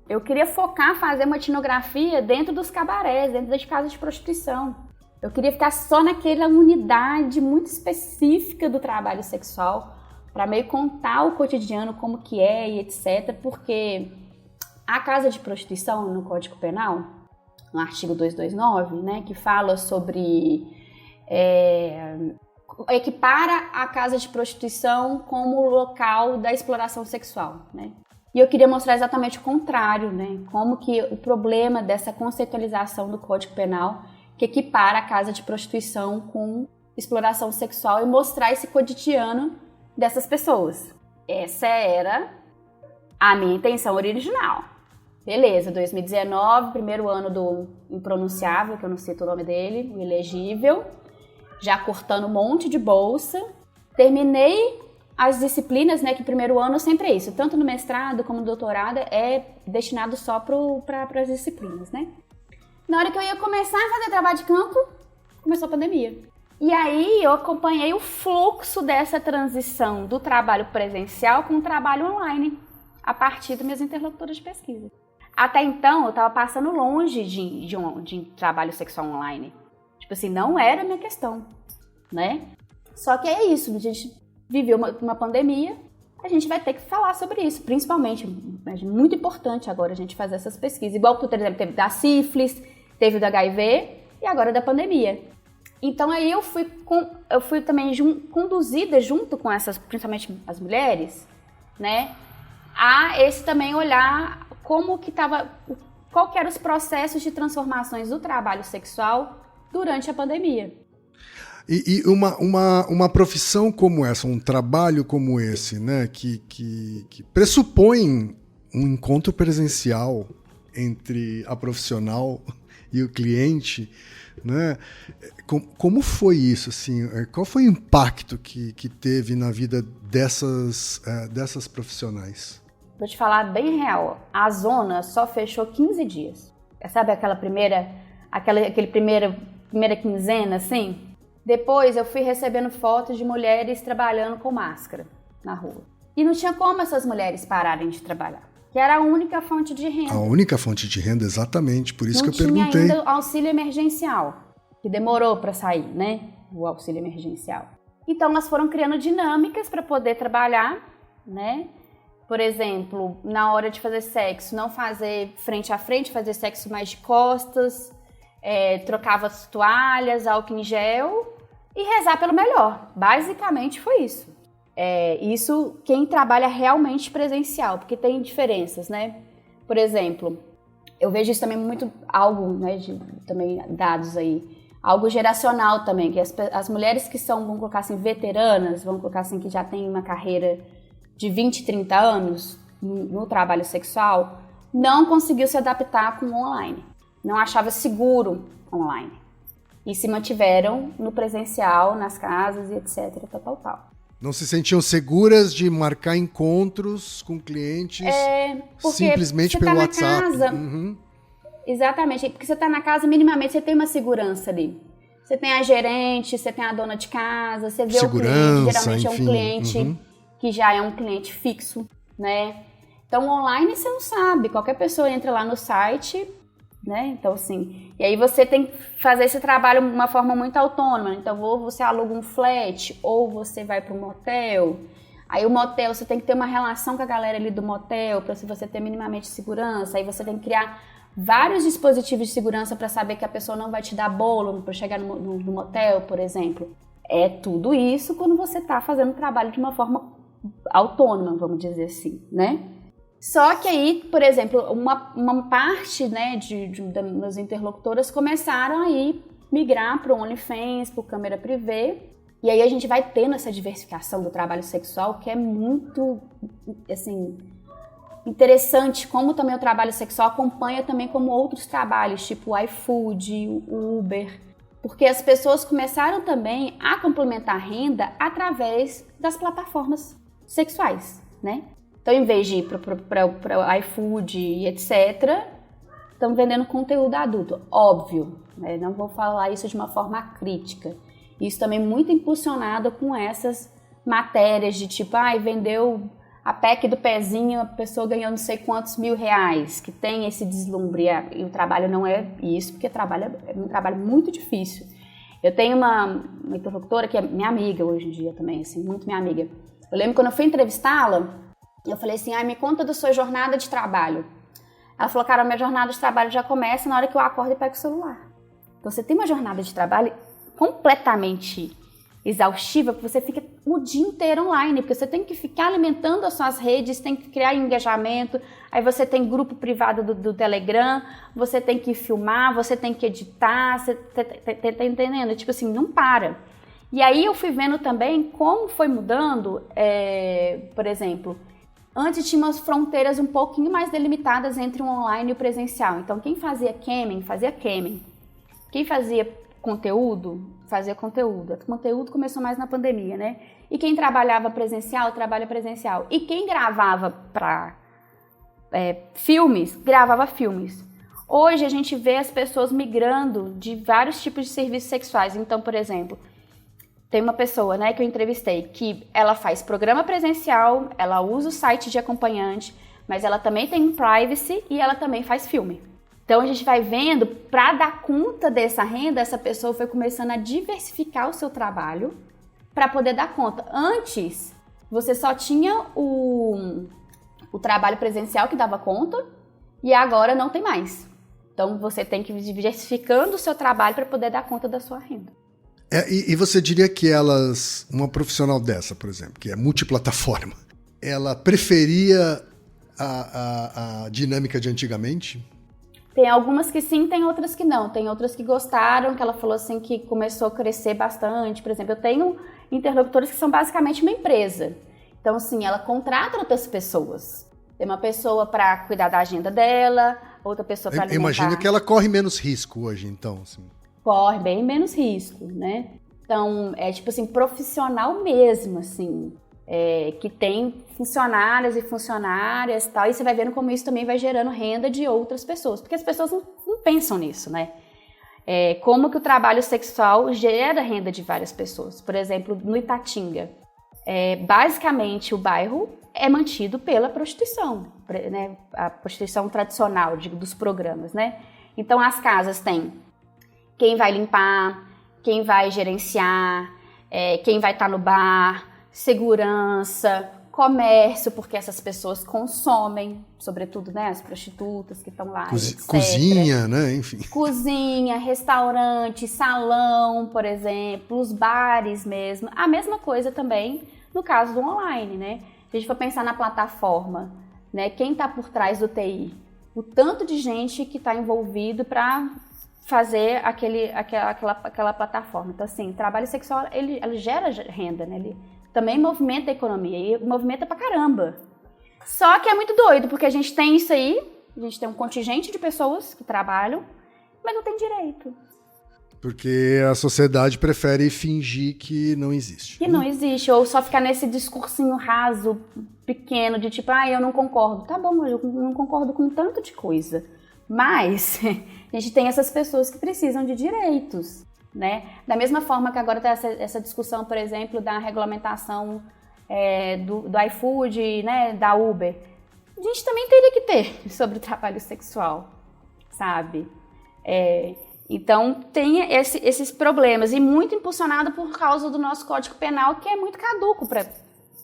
Eu queria fazer uma etnografia dentro dos cabarés, dentro das casas de prostituição. Eu queria ficar só naquela unidade muito específica do trabalho sexual, para meio contar o cotidiano, como que é e etc. Porque a casa de prostituição no Código Penal, no artigo 229, né, que fala sobre equipara a casa de prostituição como local da exploração sexual, né? E eu queria mostrar exatamente o contrário, né? Como que o problema dessa conceitualização do Código Penal que equipara a casa de prostituição com exploração sexual e mostrar esse cotidiano dessas pessoas. Essa era a minha intenção original. Beleza, 2019, primeiro ano do impronunciável, que eu não cito o nome dele, o ilegível, já cortando um monte de bolsa. Terminei as disciplinas, né, que primeiro ano sempre é isso, tanto no mestrado como no doutorado é destinado só para as disciplinas, né? Na hora que eu ia começar a fazer trabalho de campo, começou a pandemia. E aí eu acompanhei o fluxo dessa transição do trabalho presencial com o trabalho online, a partir das minhas interlocutoras de pesquisa. Até então, eu estava passando longe de trabalho sexual online. Tipo assim, não era a minha questão, né? Só que é isso, a gente viveu uma pandemia, a gente vai ter que falar sobre isso, principalmente. É muito importante agora a gente fazer essas pesquisas. Igual que, por exemplo, teve da sífilis, teve do HIV e agora da pandemia. Então aí eu fui também conduzida junto com essas, principalmente as mulheres, né, a esse também olhar como que qual que eram os processos de transformações do trabalho sexual durante a pandemia. E uma profissão como essa, um trabalho como esse, né, que pressupõe um encontro presencial entre a profissional e o cliente, né? Como foi isso, assim? Qual foi o impacto que teve na vida dessas profissionais? Vou te falar bem real. A zona só fechou 15 dias. Sabe aquela primeira quinzena, assim? Depois eu fui recebendo fotos de mulheres trabalhando com máscara na rua. E não tinha como essas mulheres pararem de trabalhar, que era a única fonte de renda. A única fonte de renda, exatamente. Por isso que eu perguntei. Não tinha ainda auxílio emergencial, que demorou para sair, né? O auxílio emergencial. Então, elas foram criando dinâmicas para poder trabalhar, né? Por exemplo, na hora de fazer sexo, não fazer frente a frente, fazer sexo mais de costas, trocava as toalhas, álcool em gel e rezar pelo melhor. Basicamente foi isso. Isso quem trabalha realmente presencial, porque tem diferenças, né? Por exemplo, eu vejo isso também muito, algo, né, também dados aí, algo geracional também, que as mulheres que são, vamos colocar assim, veteranas, vamos colocar assim, que já têm uma carreira de 20, 30 anos no trabalho sexual, não conseguiu se adaptar com o online. não achava seguro online. E se mantiveram no presencial, nas casas e etc, tal. Não se sentiam seguras de marcar encontros com clientes simplesmente pelo WhatsApp. Casa, exatamente, porque você está na casa, minimamente você tem uma segurança ali. Você tem a gerente, você tem a dona de casa, você vê segurança, o cliente, geralmente enfim, é um cliente que já é um cliente fixo, né? Então, online você não sabe, qualquer pessoa entra lá no site, né? Então, assim, e aí você tem que fazer esse trabalho de uma forma muito autônoma. Então, ou você aluga um flat, ou você vai para um motel. Aí o motel, você tem que ter uma relação com a galera ali do motel, para você ter minimamente segurança. Aí você tem que criar vários dispositivos de segurança para saber que a pessoa não vai te dar bolo para chegar no motel, por exemplo. É tudo isso quando você está fazendo o trabalho de uma forma autônoma, vamos dizer assim, né? Só que aí, por exemplo, uma parte, né, das interlocutoras começaram a migrar para o OnlyFans, para o câmera privê, e aí a gente vai tendo essa diversificação do trabalho sexual, que é muito, assim, interessante, como também o trabalho sexual acompanha também como outros trabalhos, tipo o iFood, o Uber, porque as pessoas começaram também a complementar a renda através das plataformas sexuais, né? Então, em vez de ir para o iFood e etc., estão vendendo conteúdo adulto. Óbvio, né? Não vou falar isso de uma forma crítica. Isso também muito impulsionado com essas matérias de tipo, vendeu a PEC do pezinho, a pessoa ganhou não sei quantos R$1.000, que tem esse deslumbre. E o trabalho não é isso, porque é um trabalho muito difícil. Eu tenho uma interlocutora que é minha amiga hoje em dia também, assim, muito minha amiga. Eu lembro quando eu fui entrevistá-la, eu falei assim, me conta da sua jornada de trabalho. Ela falou, cara, minha jornada de trabalho já começa na hora que eu acordo e pego o celular. Então você tem uma jornada de trabalho completamente exaustiva, porque você fica o dia inteiro online, porque você tem que ficar alimentando as suas redes, tem que criar engajamento, aí você tem grupo privado do Telegram, você tem que filmar, você tem que editar, você tá entendendo? Tipo assim, não para. E aí eu fui vendo também como foi mudando, por exemplo, antes tinha umas fronteiras um pouquinho mais delimitadas entre o online e o presencial. Então, quem fazia camming, fazia camming. Quem fazia conteúdo, fazia conteúdo. O conteúdo começou mais na pandemia, né? E quem trabalhava presencial, trabalha presencial. E quem gravava para filmes, gravava filmes. Hoje a gente vê as pessoas migrando de vários tipos de serviços sexuais. Então, por exemplo, tem uma pessoa, né, que eu entrevistei, que ela faz programa presencial, ela usa o site de acompanhante, mas ela também tem um privacy e ela também faz filme. Então a gente vai vendo, para dar conta dessa renda, essa pessoa foi começando a diversificar o seu trabalho para poder dar conta. Antes, você só tinha o trabalho presencial que dava conta e agora não tem mais. Então você tem que ir diversificando o seu trabalho para poder dar conta da sua renda. E você diria que uma profissional dessa, por exemplo, que é multiplataforma, ela preferia a dinâmica de antigamente? Tem algumas que sim, tem outras que não. Tem outras que gostaram, que ela falou assim que começou a crescer bastante. Por exemplo, eu tenho interlocutores que são basicamente uma empresa. Então, assim, ela contrata outras pessoas. Tem uma pessoa para cuidar da agenda dela, outra pessoa para alimentar. Imagino que ela corre menos risco hoje, então, assim. Corre bem menos risco, né? Então, é tipo assim, profissional mesmo, assim, que tem funcionários e funcionárias e tal, e você vai vendo como isso também vai gerando renda de outras pessoas, porque as pessoas não pensam nisso, né? Como que o trabalho sexual gera renda de várias pessoas. Por exemplo, no Itatinga, basicamente o bairro é mantido pela prostituição, né? A prostituição tradicional dos programas, né? Então, as casas têm quem vai limpar, quem vai gerenciar, quem vai estar no bar, segurança, comércio, porque essas pessoas consomem, sobretudo, né, as prostitutas que estão lá, etc. Cozinha, né, enfim. Cozinha, restaurante, salão, por exemplo, os bares mesmo. A mesma coisa também no caso do online, né? Se a gente for pensar na plataforma, né, quem está por trás do TI? O tanto de gente que está envolvido para fazer aquela plataforma. Então, assim, trabalho sexual, ele gera renda, né? Ele também movimenta a economia, e movimenta pra caramba. Só que é muito doido, porque a gente tem isso aí, a gente tem um contingente de pessoas que trabalham, mas não tem direito. Porque a sociedade prefere fingir que não existe. Que não existe, ou só ficar nesse discursinho raso, pequeno, de tipo, eu não concordo. Tá bom, eu não concordo com tanto de coisa. Mas a gente tem essas pessoas que precisam de direitos, né? Da mesma forma que agora está essa discussão, por exemplo, da regulamentação do iFood, né, da Uber. A gente também teria que ter sobre o trabalho sexual, sabe? Então, tem esses problemas, e muito impulsionado por causa do nosso Código Penal, que é muito caduco para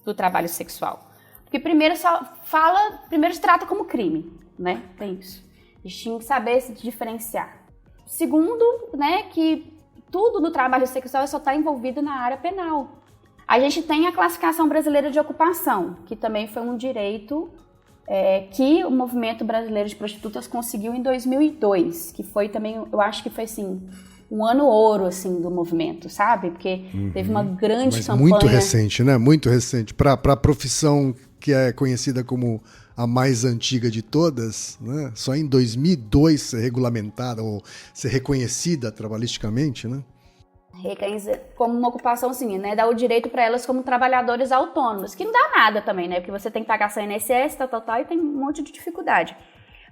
o trabalho sexual. Porque primeiro se trata como crime, né? Tem isso. A gente tinha que saber se diferenciar. Segundo, né, que tudo no trabalho sexual só está envolvido na área penal. A gente tem a classificação brasileira de ocupação, que também foi um direito que o movimento brasileiro de prostitutas conseguiu em 2002, que foi também, eu acho que foi assim, um ano ouro assim, do movimento, sabe? Porque teve uma grande campanha. Muito recente, né? Muito recente. Para a profissão que é conhecida como a mais antiga de todas, né? Só em 2002 ser regulamentada ou ser reconhecida trabalhisticamente, né? Como uma ocupação, sim, né? Dá o direito para elas como trabalhadores autônomos, que não dá nada também, né? Porque você tem que pagar seu INSS, tal, e tem um monte de dificuldade.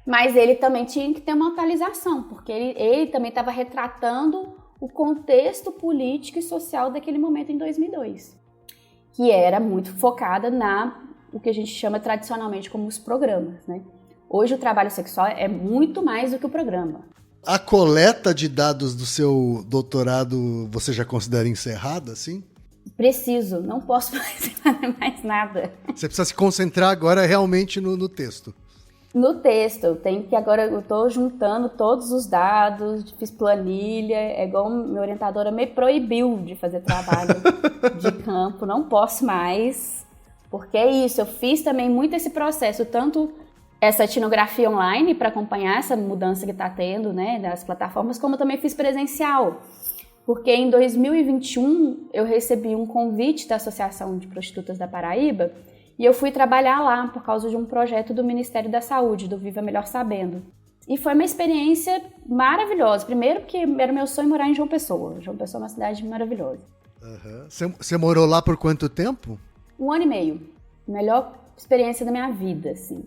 Mas ele também tinha que ter uma atualização, porque ele também estava retratando o contexto político e social daquele momento em 2002, que era muito focada o que a gente chama tradicionalmente como os programas, né? Hoje o trabalho sexual é muito mais do que o programa. A coleta de dados do seu doutorado você já considera encerrada, assim? Preciso, não posso fazer mais nada. Você precisa se concentrar agora realmente no texto. No texto, agora eu estou juntando todos os dados, fiz planilha, é igual minha orientadora me proibiu de fazer trabalho de campo, não posso mais, porque é isso, eu fiz também muito esse processo, tanto essa etnografia online para acompanhar essa mudança que está tendo, né, das plataformas, como também fiz presencial. Porque em 2021 eu recebi um convite da Associação de Prostitutas da Paraíba e eu fui trabalhar lá por causa de um projeto do Ministério da Saúde, do Viva Melhor Sabendo. E foi uma experiência maravilhosa. Primeiro porque era meu sonho morar em João Pessoa. João Pessoa é uma cidade maravilhosa. Você morou lá por quanto tempo? 1 ano e meio. Melhor experiência da minha vida, assim.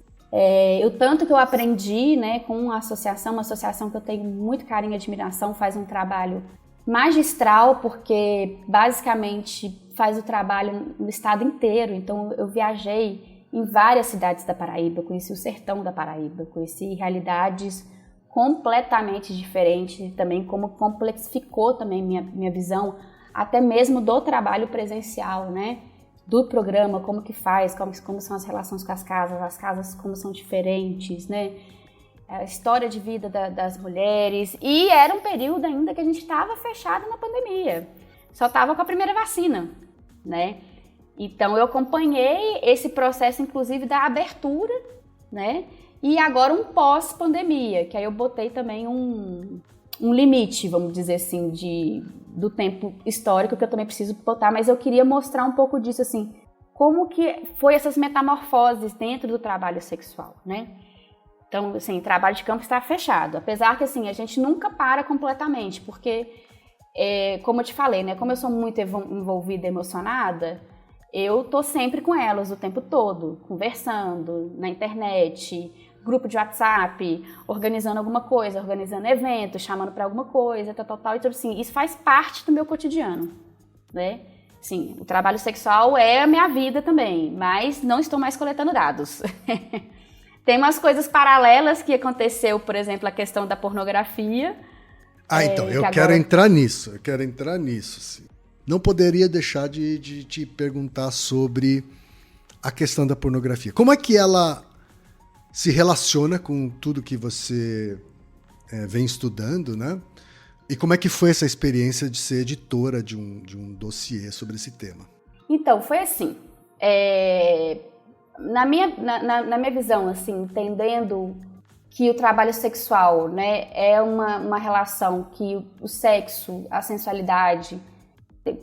O tanto que eu aprendi, né, com uma associação que eu tenho muito carinho e admiração, faz um trabalho magistral, porque basicamente faz o trabalho no estado inteiro. Então eu viajei em várias cidades da Paraíba, conheci o sertão da Paraíba, conheci realidades completamente diferentes, também como complexificou também minha visão, até mesmo do trabalho presencial, né? Do programa, como que faz, como são as relações com as casas como são diferentes, né? A história de vida das mulheres. E era um período ainda que a gente estava fechado na pandemia. Só estava com a primeira vacina, né? Então eu acompanhei esse processo, inclusive, da abertura, né? E agora um pós-pandemia, que aí eu botei também um limite, vamos dizer assim, do tempo histórico que eu também preciso botar, mas eu queria mostrar um pouco disso, assim, como que foi essas metamorfoses dentro do trabalho sexual, né? Então, assim, o trabalho de campo está fechado, apesar que, assim, a gente nunca para completamente, porque, como eu te falei, né, como eu sou muito envolvida, emocionada, eu tô sempre com elas o tempo todo, conversando na internet, grupo de WhatsApp, organizando alguma coisa, organizando evento, chamando para alguma coisa, tal, e tudo assim. Isso faz parte do meu cotidiano, né? Sim, o trabalho sexual é a minha vida também, mas não estou mais coletando dados. Tem umas coisas paralelas que aconteceu, por exemplo, a questão da pornografia. Então, eu quero entrar nisso, sim. Não poderia deixar de te perguntar sobre a questão da pornografia. Como é que ela se relaciona com tudo que você vem estudando, né? E como é que foi essa experiência de ser editora de um dossiê sobre esse tema? Então, foi assim. Na minha visão, assim, entendendo que o trabalho sexual, né, é uma relação que o sexo, a sensualidade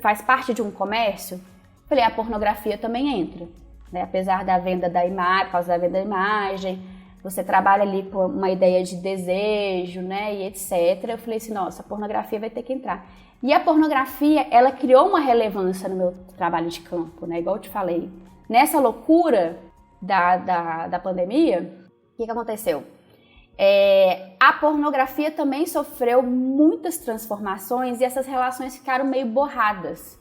faz parte de um comércio, falei, a pornografia também entra. Né? Apesar da venda da imagem, por causa da venda da imagem, você trabalha ali com uma ideia de desejo, né, e etc. Eu falei assim, nossa, a pornografia vai ter que entrar. E a pornografia, ela criou uma relevância no meu trabalho de campo, né, igual eu te falei. Nessa loucura da pandemia, o que aconteceu? A pornografia também sofreu muitas transformações e essas relações ficaram meio borradas.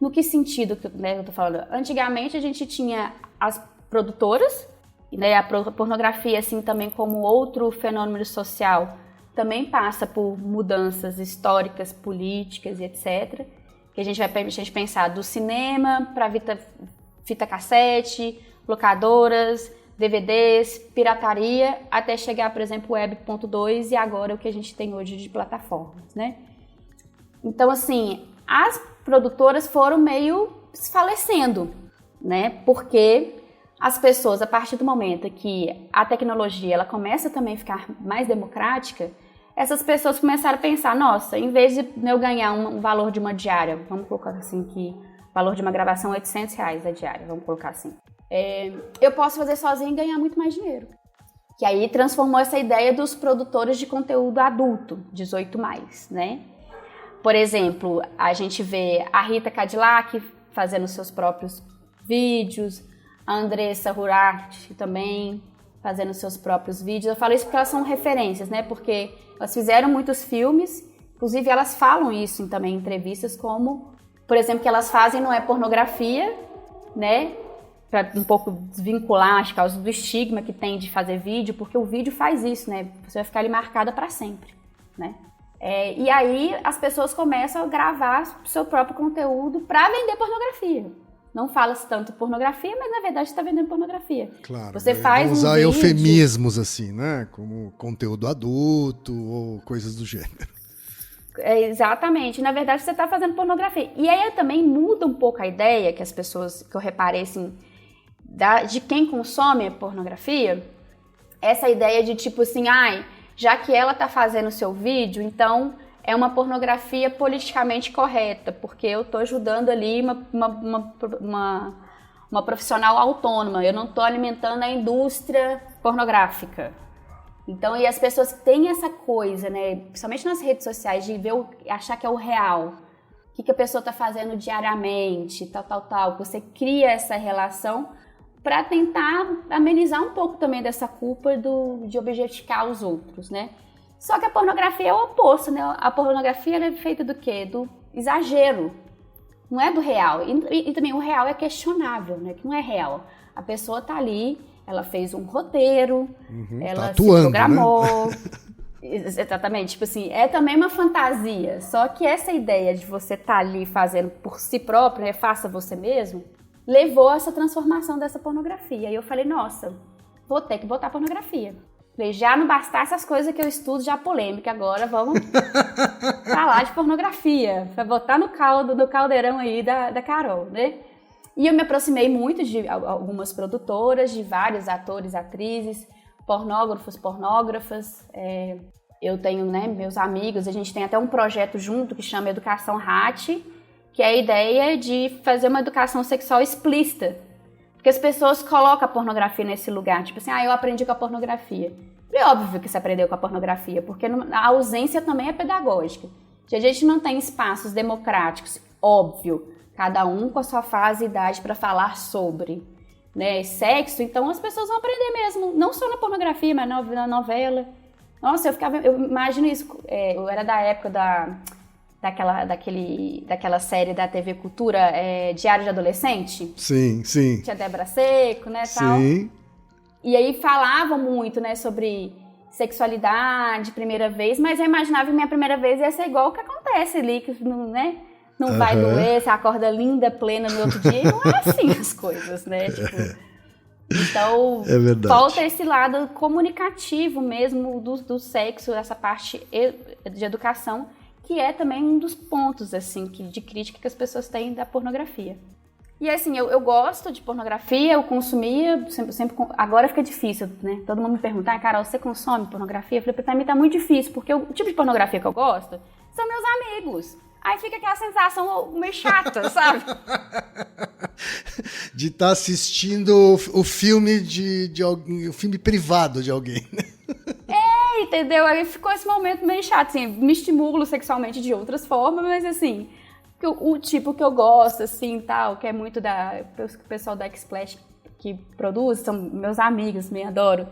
No que sentido que eu tô falando? Antigamente a gente tinha as produtoras, né, a pornografia, assim, também como outro fenômeno social, também passa por mudanças históricas, políticas e etc. Que a gente vai pensar do cinema para fita cassete, locadoras, DVDs, pirataria, até chegar, por exemplo, Web.2 e agora o que a gente tem hoje de plataformas, né? Então, assim, as produtoras foram meio falecendo, né? Porque as pessoas, a partir do momento que a tecnologia ela começa também a ficar mais democrática, essas pessoas começaram a pensar, nossa, em vez de eu ganhar um valor de uma diária, vamos colocar assim que o valor de uma gravação é R$800 a diária, vamos colocar assim, eu posso fazer sozinha e ganhar muito mais dinheiro. Que aí transformou essa ideia dos produtores de conteúdo adulto, 18+, né? Por exemplo, a gente vê a Rita Cadillac fazendo seus próprios vídeos, a Andressa Urach também fazendo seus próprios vídeos. Eu falo isso porque elas são referências, né? Porque elas fizeram muitos filmes, inclusive elas falam isso também em entrevistas, como, por exemplo, que elas fazem não é pornografia, né? Para um pouco desvincular as causas do estigma que tem de fazer vídeo, porque o vídeo faz isso, né? Você vai ficar ali marcada para sempre, né? E aí as pessoas começam a gravar seu próprio conteúdo para vender pornografia. Não fala-se tanto pornografia, mas na verdade está vendendo pornografia. Claro. Você faz usar vídeo, eufemismos assim, né? Como conteúdo adulto ou coisas do gênero. Exatamente. Na verdade você está fazendo pornografia. E aí também muda um pouco a ideia que as pessoas, que eu reparei assim, de quem consome a pornografia, essa ideia de tipo assim, já que ela está fazendo o seu vídeo, então é uma pornografia politicamente correta, porque eu estou ajudando ali uma profissional autônoma, eu não estou alimentando a indústria pornográfica. Então, e as pessoas têm essa coisa, né, principalmente nas redes sociais, de achar que é o real, o que a pessoa está fazendo diariamente, tal, você cria essa relação para tentar amenizar um pouco também dessa culpa de objetificar os outros, né? Só que a pornografia é o oposto, né? A pornografia é feita do quê? Do exagero, não é do real. E também o real é questionável, né? Que não é real. A pessoa tá ali, ela fez um roteiro, ela se programou. Né? Exatamente, tipo assim, é também uma fantasia. Só que essa ideia de você estar ali fazendo por si próprio, né? Faça você mesmo, levou a essa transformação dessa pornografia. E eu falei, nossa, vou ter que botar pornografia. Falei, já não bastasse as coisas que eu estudo já polêmica, agora vamos falar de pornografia, vai botar no caldeirão aí da Carol, né? E eu me aproximei muito de algumas produtoras, de vários atores, atrizes, pornógrafos, pornógrafas. Eu tenho, né, meus amigos, a gente tem até um projeto junto que chama Educação RAT, que é a ideia de fazer uma educação sexual explícita. Porque as pessoas colocam a pornografia nesse lugar, tipo assim, eu aprendi com a pornografia. É óbvio que você aprendeu com a pornografia, porque a ausência também é pedagógica. A gente não tem espaços democráticos, óbvio, cada um com a sua fase e idade para falar sobre, né, sexo, então as pessoas vão aprender mesmo, não só na pornografia, mas na novela. Nossa, eu imagino isso, eu era da época daquela série da TV Cultura, Diário de Adolescente. Sim. Tinha Débora Seco, né, tal. Sim. E aí falava muito, né, sobre sexualidade, primeira vez, mas eu imaginava que minha primeira vez ia ser igual o que acontece ali, que né, não vai doer, você acorda linda, plena no outro dia, e não é assim as coisas, né, tipo... Então, falta esse lado comunicativo mesmo do sexo, essa parte de educação, que é também um dos pontos, assim, de crítica que as pessoas têm da pornografia. E, assim, eu gosto de pornografia, eu consumia, sempre agora fica difícil, né? Todo mundo me pergunta, Carol, você consome pornografia? Eu falei, pra mim tá muito difícil, porque o tipo de pornografia que eu gosto são meus amigos. Aí fica aquela sensação meio chata, sabe? De estar assistindo o filme de alguém, o filme privado de alguém, né? Entendeu? Aí ficou esse momento meio chato, assim, me estimulo sexualmente de outras formas, mas assim, o tipo que eu gosto, assim, tal, que é muito o pessoal da X-Splash que produz, são meus amigos, me adoro.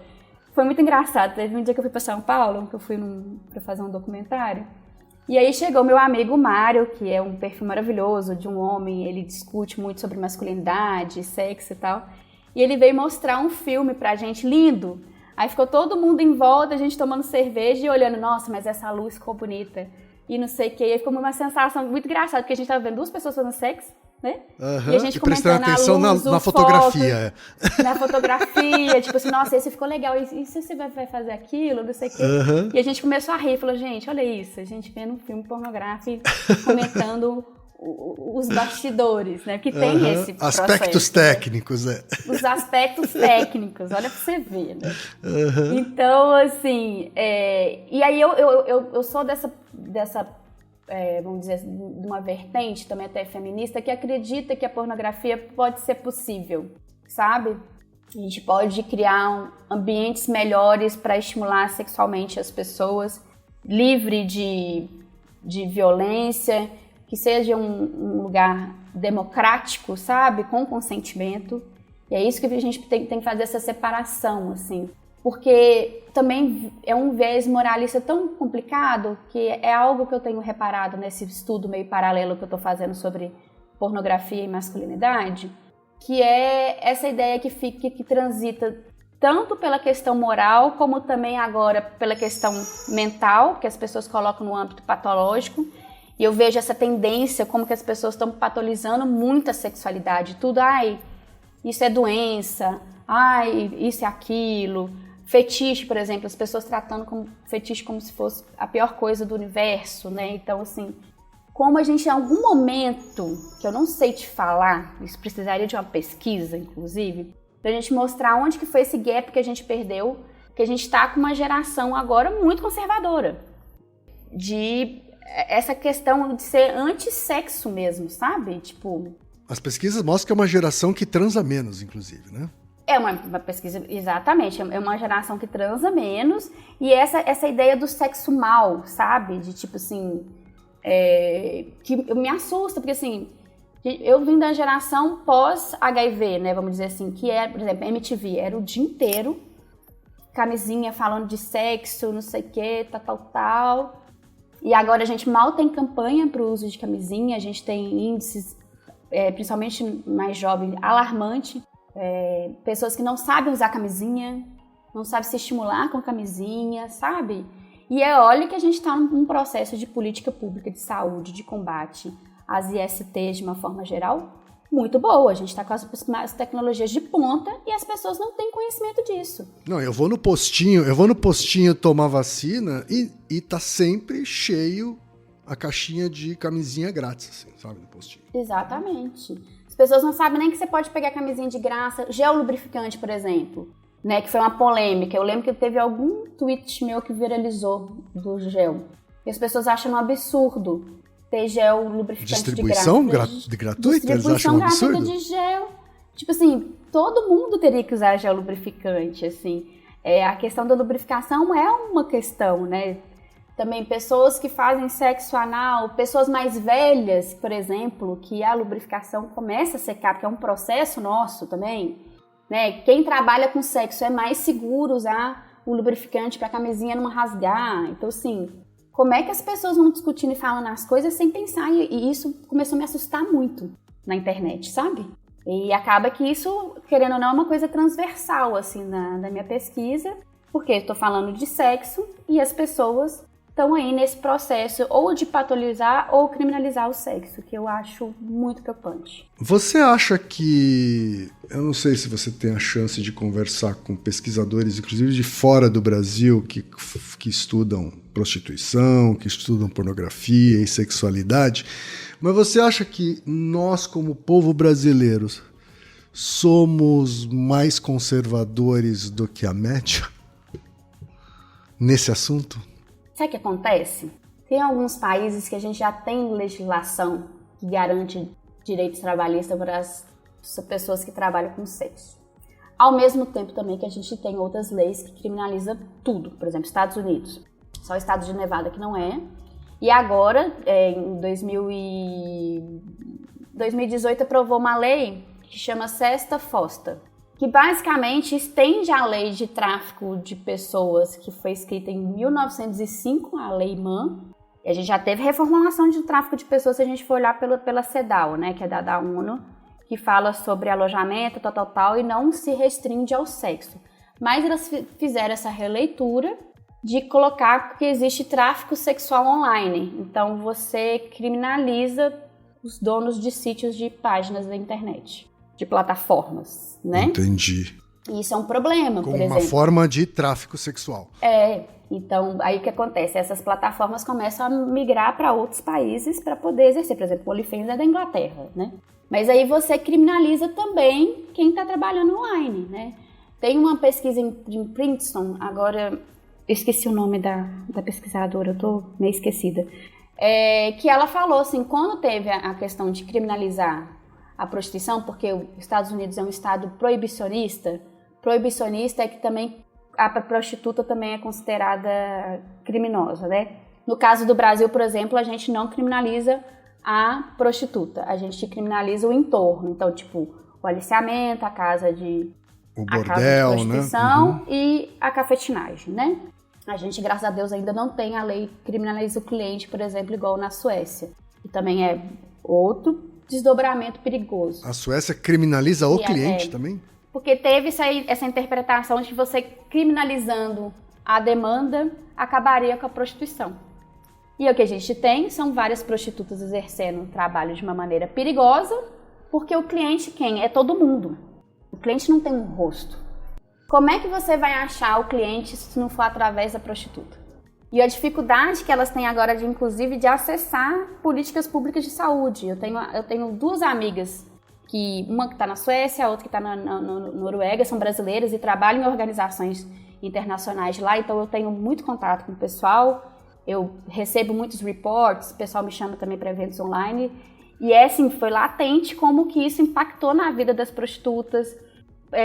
Foi muito engraçado, teve um dia que eu fui pra São Paulo, que eu fui pra fazer um documentário, e aí chegou meu amigo Mário, que é um perfil maravilhoso de um homem, ele discute muito sobre masculinidade, sexo e tal, e ele veio mostrar um filme pra gente, lindo. Aí ficou todo mundo em volta, a gente tomando cerveja e olhando, nossa, mas essa luz ficou bonita. E não sei o que, aí ficou uma sensação muito engraçada, porque a gente tava vendo duas pessoas fazendo sexo, né? E a gente prestando atenção na fotografia. Na fotografia, tipo assim, nossa, esse ficou legal, e se você vai fazer aquilo, não sei o quê. E a gente começou a rir, falou, gente, olha isso, a gente vendo um filme pornográfico comentando os bastidores, né? Porque tem esse processo. Aspectos técnicos, né? Os aspectos técnicos, olha pra você ver, né? Então, assim, e aí eu sou dessa vamos dizer, de uma vertente também até feminista, que acredita que a pornografia pode ser possível, sabe? A gente pode criar ambientes melhores para estimular sexualmente as pessoas, livre de violência, que seja um lugar democrático, sabe? Com consentimento. E é isso que a gente tem que fazer, essa separação, assim. Porque também é um viés moralista tão complicado, que é algo que eu tenho reparado nesse estudo meio paralelo que eu estou fazendo sobre pornografia e masculinidade, que é essa ideia que transita tanto pela questão moral, como também agora pela questão mental, que as pessoas colocam no âmbito patológico. E eu vejo essa tendência, como que as pessoas estão patologizando muito a sexualidade. Tudo, isso é doença, isso é aquilo. Fetiche, por exemplo, as pessoas tratando como fetiche como se fosse a pior coisa do universo, né? Então, assim, como a gente em algum momento, que eu não sei te falar, isso precisaria de uma pesquisa, inclusive, pra gente mostrar onde que foi esse gap que a gente perdeu, que a gente tá com uma geração agora muito conservadora. De essa questão de ser anti-sexo mesmo, sabe? Tipo... As pesquisas mostram que é uma geração que transa menos, inclusive, né? É uma pesquisa, exatamente, é uma geração que transa menos, e essa ideia do sexo mal, sabe? De tipo assim, que me assusta, porque assim, eu vim da geração pós-HIV, né, vamos dizer assim, que é, por exemplo, MTV, era o dia inteiro, camisinha falando de sexo, não sei o que, tal, e agora a gente mal tem campanha para o uso de camisinha, a gente tem índices, principalmente mais jovem, alarmante. Pessoas que não sabem usar camisinha, não sabem se estimular com camisinha, sabe? E olha que a gente está num processo de política pública de saúde, de combate às ISTs de uma forma geral, muito boa. A gente está com as tecnologias de ponta e as pessoas não têm conhecimento disso. Não, eu vou no postinho tomar vacina e tá sempre cheio a caixinha de camisinha grátis, assim, sabe, no postinho. Exatamente. As pessoas não sabem nem que você pode pegar camisinha de graça, gel lubrificante, por exemplo, né, que foi uma polêmica. Eu lembro que teve algum tweet meu que viralizou do gel. E as pessoas acham um absurdo ter gel lubrificante de graça. Distribuição gratuita? Eles acham um absurdo? Gratuita de gel. Tipo assim, todo mundo teria que usar gel lubrificante, assim. A questão da lubrificação é uma questão, né? Também pessoas que fazem sexo anal, pessoas mais velhas, por exemplo, que a lubrificação começa a secar, porque é um processo nosso também, né? Quem trabalha com sexo é mais seguro usar o lubrificante para a camisinha não rasgar. Então, assim, como é que as pessoas vão discutindo e falando as coisas sem pensar? E isso começou a me assustar muito na internet, sabe? E acaba que isso, querendo ou não, é uma coisa transversal, assim, na minha pesquisa, porque eu estou falando de sexo e as pessoas estão aí nesse processo ou de patologizar ou criminalizar o sexo, que eu acho muito preocupante. Você acha que... Eu não sei se você tem a chance de conversar com pesquisadores, inclusive de fora do Brasil, que estudam prostituição, que estudam pornografia e sexualidade, mas você acha que nós, como povo brasileiro, somos mais conservadores do que a média nesse assunto? Sabe o que acontece? Tem alguns países que a gente já tem legislação que garante direitos trabalhistas para as pessoas que trabalham com sexo. Ao mesmo tempo também que a gente tem outras leis que criminalizam tudo. Por exemplo, Estados Unidos. Só o estado de Nevada que não é. E agora, em 2018, aprovou uma lei que chama SESTA-FOSTA, que basicamente estende a lei de tráfico de pessoas que foi escrita em 1905, a Lei Mann. E a gente já teve reformulação de tráfico de pessoas se a gente for olhar pela CEDAW, né, que é da ONU, que fala sobre alojamento, tal, e não se restringe ao sexo. Mas elas fizeram essa releitura de colocar que existe tráfico sexual online. Então, você criminaliza os donos de sítios de páginas da internet, de plataformas, né? Entendi. E isso é um problema, por exemplo. Como uma forma de tráfico sexual. Então, aí o que acontece? Essas plataformas começam a migrar para outros países para poder exercer. Por exemplo, o OnlyFans é da Inglaterra, né? Mas aí você criminaliza também quem está trabalhando online, né? Tem uma pesquisa em Princeton, agora eu esqueci o nome da pesquisadora, eu tô meio esquecida, que ela falou assim, quando teve a questão de criminalizar a prostituição, porque os Estados Unidos é um estado proibicionista é que também a prostituta também é considerada criminosa, né? No caso do Brasil, por exemplo, a gente não criminaliza a prostituta, a gente criminaliza o entorno, então, tipo, o aliciamento, a casa de prostituição, né? E a cafetinagem, né? A gente, graças a Deus, ainda não tem a lei que criminaliza o cliente, por exemplo, igual na Suécia, que também é outro desdobramento perigoso. A Suécia criminaliza o cliente também? Porque teve essa interpretação de que você criminalizando a demanda acabaria com a prostituição. E o que a gente tem são várias prostitutas exercendo um trabalho de uma maneira perigosa, porque o cliente quem? É todo mundo. O cliente não tem um rosto. Como é que você vai achar o cliente se não for através da prostituta? E a dificuldade que elas têm agora, inclusive, de acessar políticas públicas de saúde. Eu tenho duas amigas, uma que está na Suécia, a outra que está na Noruega, são brasileiras e trabalham em organizações internacionais de lá, então eu tenho muito contato com o pessoal, eu recebo muitos reports, o pessoal me chama também para eventos online, e assim, foi latente como que isso impactou na vida das prostitutas,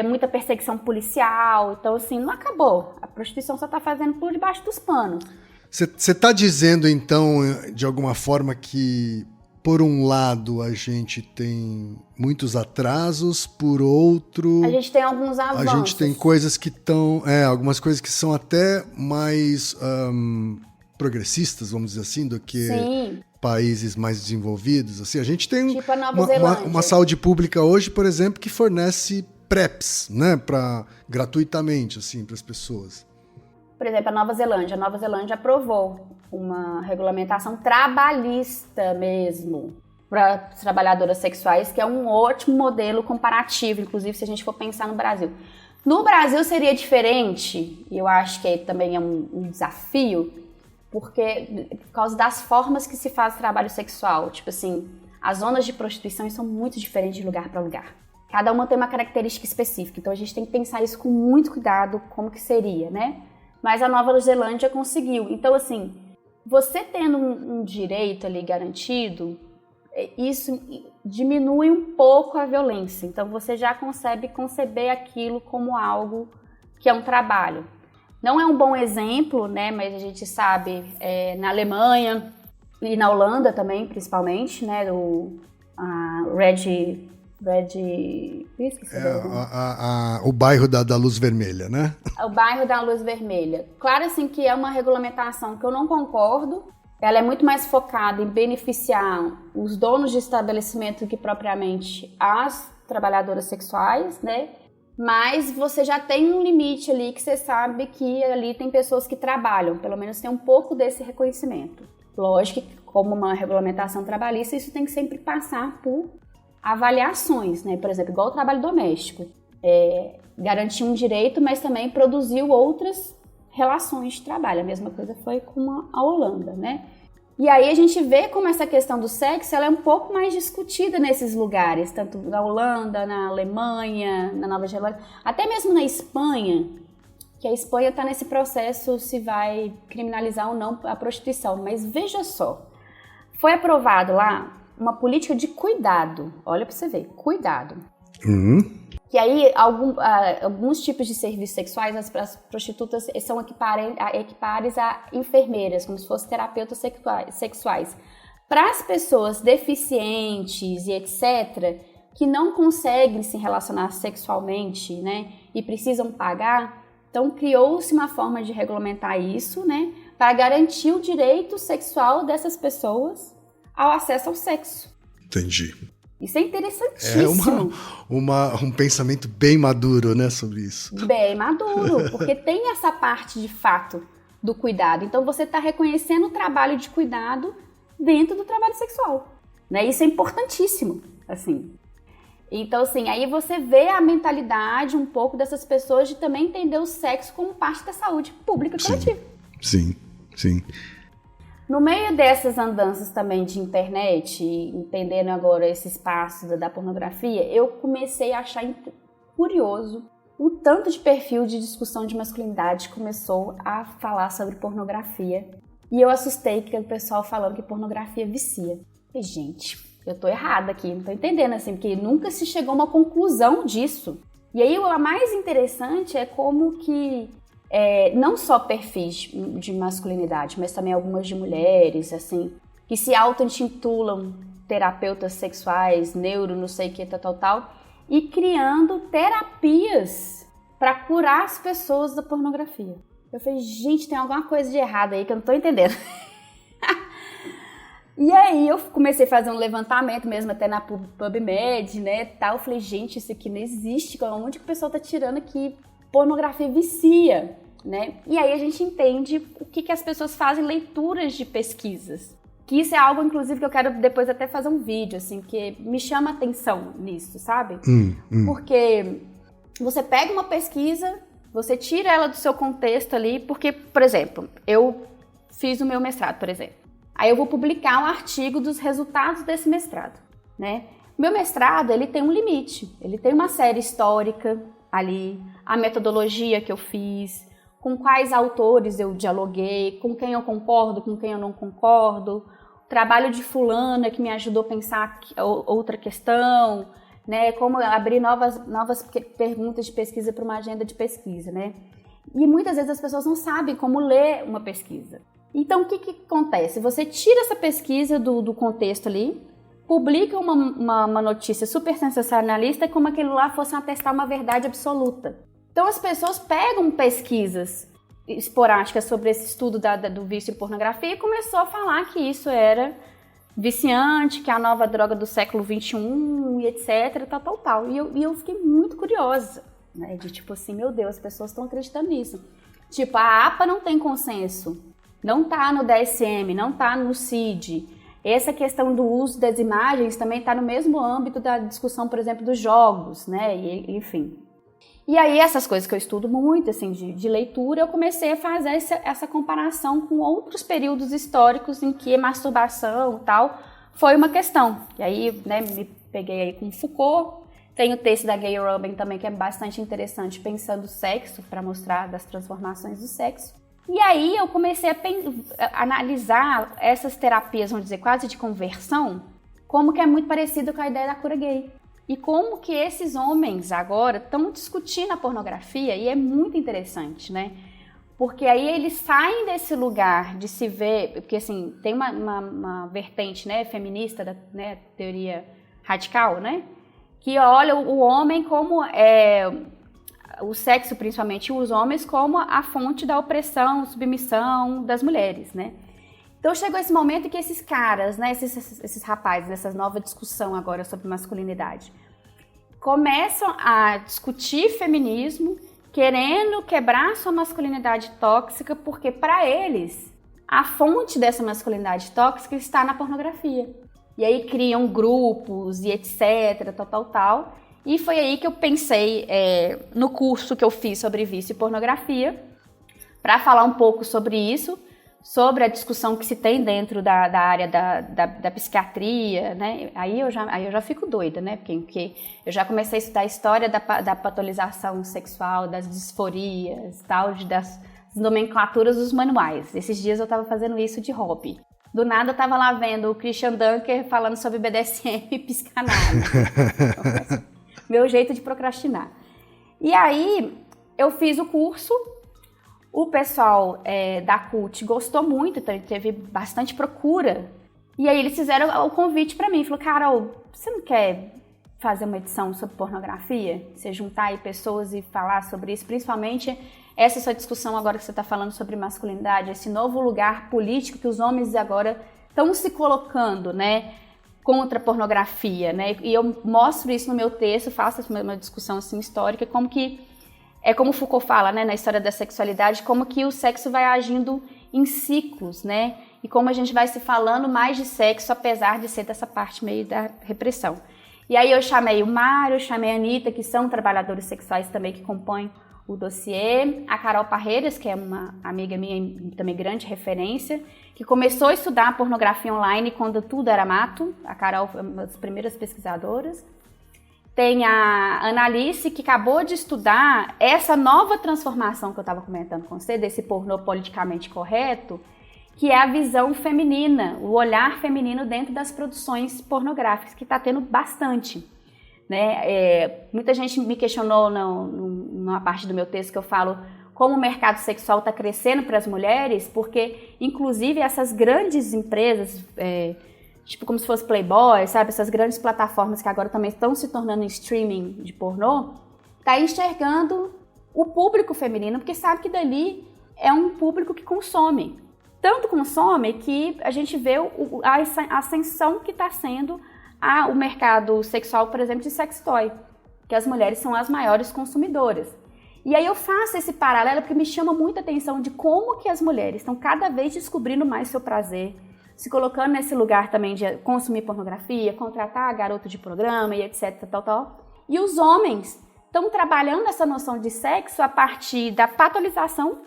muita perseguição policial, então assim, não acabou, a prostituição só está fazendo por debaixo dos panos. Você está dizendo então, de alguma forma, que por um lado a gente tem muitos atrasos, por outro a gente tem alguns avanços. A gente tem coisas que estão, algumas coisas que são até mais progressistas, vamos dizer assim, do que países mais desenvolvidos. Assim, a gente tem tipo a Nova Zelândia. Uma saúde pública hoje, por exemplo, que fornece PrEPs, né, gratuitamente, assim, para as pessoas. Por exemplo, a Nova Zelândia aprovou uma regulamentação trabalhista mesmo para trabalhadoras sexuais, que é um ótimo modelo comparativo, inclusive se a gente for pensar no Brasil. No Brasil seria diferente, e eu acho que também é um desafio, porque por causa das formas que se faz trabalho sexual. Tipo assim, as zonas de prostituição são muito diferentes de lugar para lugar. Cada uma tem uma característica específica, então a gente tem que pensar isso com muito cuidado, como que seria, né? Mas a Nova Zelândia conseguiu. Então, assim, você tendo um direito ali garantido, isso diminui um pouco a violência. Então, você já consegue conceber aquilo como algo que é um trabalho. Não é um bom exemplo, né? Mas a gente sabe, na Alemanha e na Holanda também, principalmente, né? O bairro da Luz Vermelha, né? O bairro da Luz Vermelha. Claro, assim, que é uma regulamentação que eu não concordo. Ela é muito mais focada em beneficiar os donos de estabelecimento do que propriamente as trabalhadoras sexuais, né? Mas você já tem um limite ali que você sabe que ali tem pessoas que trabalham, pelo menos tem um pouco desse reconhecimento. Lógico que, como uma regulamentação trabalhista, isso tem que sempre passar por avaliações, né? Por exemplo, igual o trabalho doméstico. Garantiu um direito, mas também produziu outras relações de trabalho. A mesma coisa foi com a Holanda, né? E aí a gente vê como essa questão do sexo ela é um pouco mais discutida nesses lugares, tanto na Holanda, na Alemanha, na Nova Zelândia, até mesmo na Espanha. que a Espanha está nesse processo se vai criminalizar ou não a prostituição. Mas veja só, foi aprovado lá uma política de cuidado. Olha para você ver, cuidado. Que aí alguns tipos de serviços sexuais, as prostitutas são equipares a enfermeiras, como se fossem terapeutas sexuais. Para as pessoas deficientes e etc., que não conseguem se relacionar sexualmente, né, e precisam pagar, então criou-se uma forma de regulamentar isso, né, para garantir o direito sexual dessas pessoas ao acesso ao sexo. Entendi. Isso é interessantíssimo. É um pensamento bem maduro, né, sobre isso. Bem maduro, porque tem essa parte de fato do cuidado. Então você está reconhecendo o trabalho de cuidado dentro do trabalho sexual, né? Isso é importantíssimo, assim. Então, assim, aí você vê a mentalidade um pouco dessas pessoas de também entender o sexo como parte da saúde pública coletiva. Sim. No meio dessas andanças também de internet, entendendo agora esse espaço da pornografia, eu comecei a achar curioso o tanto de perfil de discussão de masculinidade começou a falar sobre pornografia. E eu assustei que o pessoal falando que pornografia vicia. E, gente, eu tô errada aqui, não tô entendendo, assim, porque nunca se chegou a uma conclusão disso. E aí, o mais interessante é como que não só perfis de masculinidade, mas também algumas de mulheres, assim, que se auto-intitulam terapeutas sexuais, não sei o que, tal, e criando terapias para curar as pessoas da pornografia. Eu falei, gente, tem alguma coisa de errado aí que eu não tô entendendo. E aí eu comecei a fazer um levantamento mesmo, até na PubMed, né, tal. Eu falei, gente, isso aqui não existe, onde que o pessoal tá tirando aqui? Pornografia vicia, né? E aí a gente entende o que as pessoas fazem, leituras de pesquisas. Que isso é algo, inclusive, que eu quero depois até fazer um vídeo, assim, que me chama atenção nisso, sabe? Porque você pega uma pesquisa, você tira ela do seu contexto ali, porque, por exemplo, eu fiz o meu mestrado, por exemplo. Aí eu vou publicar um artigo dos resultados desse mestrado, né? Meu mestrado, ele tem um limite, ele tem uma série histórica ali, a metodologia que eu fiz, com quais autores eu dialoguei, com quem eu concordo, com quem eu não concordo, o trabalho de fulana que me ajudou a pensar outra questão, né, como abrir novas perguntas de pesquisa para uma agenda de pesquisa, né? E muitas vezes as pessoas não sabem como ler uma pesquisa. Então, o que acontece? Você tira essa pesquisa do contexto ali, publica uma notícia super sensacionalista como aquilo lá fosse atestar uma verdade absoluta. Então as pessoas pegam pesquisas esporádicas sobre esse estudo do vício em pornografia e começou a falar que isso era viciante, que é a nova droga do século XXI e etc, tal. E eu fiquei muito curiosa, né, de tipo assim, meu Deus, as pessoas estão acreditando nisso. Tipo, a APA não tem consenso, não tá no DSM, não tá no CID. Essa questão do uso das imagens também está no mesmo âmbito da discussão, por exemplo, dos jogos, né? E, enfim. E aí, essas coisas que eu estudo muito, assim, de leitura, eu comecei a fazer essa comparação com outros períodos históricos em que masturbação e tal foi uma questão. E aí, né, me peguei aí com Foucault. Tem o texto da Gayle Rubin também, que é bastante interessante, pensando o sexo, para mostrar das transformações do sexo. E aí eu comecei a analisar essas terapias, vamos dizer, quase de conversão, como que é muito parecido com a ideia da cura gay. E como que esses homens agora estão discutindo a pornografia, e é muito interessante, né? Porque aí eles saem desse lugar de se ver, porque assim, tem uma vertente, né, feminista, da, né, teoria radical, né? Que olha o homem como o sexo, principalmente os homens, como a fonte da opressão, submissão das mulheres, né? Então chegou esse momento em que esses caras, né, esses rapazes, essa nova discussão agora sobre masculinidade, começam a discutir feminismo, querendo quebrar sua masculinidade tóxica, porque para eles a fonte dessa masculinidade tóxica está na pornografia. E aí criam grupos e etc, tal. E foi aí que eu pensei no curso que eu fiz sobre vício e pornografia, para falar um pouco sobre isso, sobre a discussão que se tem dentro da área da psiquiatria, né? Aí eu já fico doida, né? Porque eu já comecei a estudar a história da patologização sexual, das disforias, tal, das nomenclaturas dos manuais. Esses dias eu estava fazendo isso de hobby. Do nada eu estava lá vendo o Christian Dunker falando sobre BDSM e psicanálise. Meu jeito de procrastinar. E aí eu fiz o curso. O pessoal da CUT gostou muito, então teve bastante procura. E aí eles fizeram o convite para mim. Falou, Carol, você não quer fazer uma edição sobre pornografia? Você juntar aí pessoas e falar sobre isso, principalmente essa sua discussão agora que você está falando sobre masculinidade, esse novo lugar político que os homens agora estão se colocando, né, contra a pornografia, né? E eu mostro isso no meu texto, faço uma discussão assim, histórica, como que como Foucault fala, né, na história da sexualidade, como que o sexo vai agindo em ciclos, né? E como a gente vai se falando mais de sexo, apesar de ser dessa parte meio da repressão. E aí eu chamei o Mário, eu chamei a Anitta, que são trabalhadores sexuais também que compõem o dossiê, a Carol Parreiras, que é uma amiga minha, também grande referência, que começou a estudar pornografia online quando tudo era mato. A Carol foi uma das primeiras pesquisadoras. Tem a Annalise, que acabou de estudar essa nova transformação que eu estava comentando com você, desse pornô politicamente correto, que é a visão feminina, o olhar feminino dentro das produções pornográficas, que está tendo bastante. Né? Muita gente me questionou numa parte do meu texto que eu falo como o mercado sexual está crescendo para as mulheres, porque, inclusive, essas grandes empresas... tipo como se fosse Playboy, sabe? Essas grandes plataformas que agora também estão se tornando streaming de pornô, tá enxergando o público feminino, porque sabe que dali é um público que consome. Tanto consome que a gente vê a ascensão que está sendo o mercado sexual, por exemplo, de sex toy, que as mulheres são as maiores consumidoras. E aí eu faço esse paralelo porque me chama muita atenção de como que as mulheres estão cada vez descobrindo mais seu prazer, se colocando nesse lugar também de consumir pornografia, contratar garoto de programa e etc, tal. E os homens estão trabalhando essa noção de sexo a partir da patolização,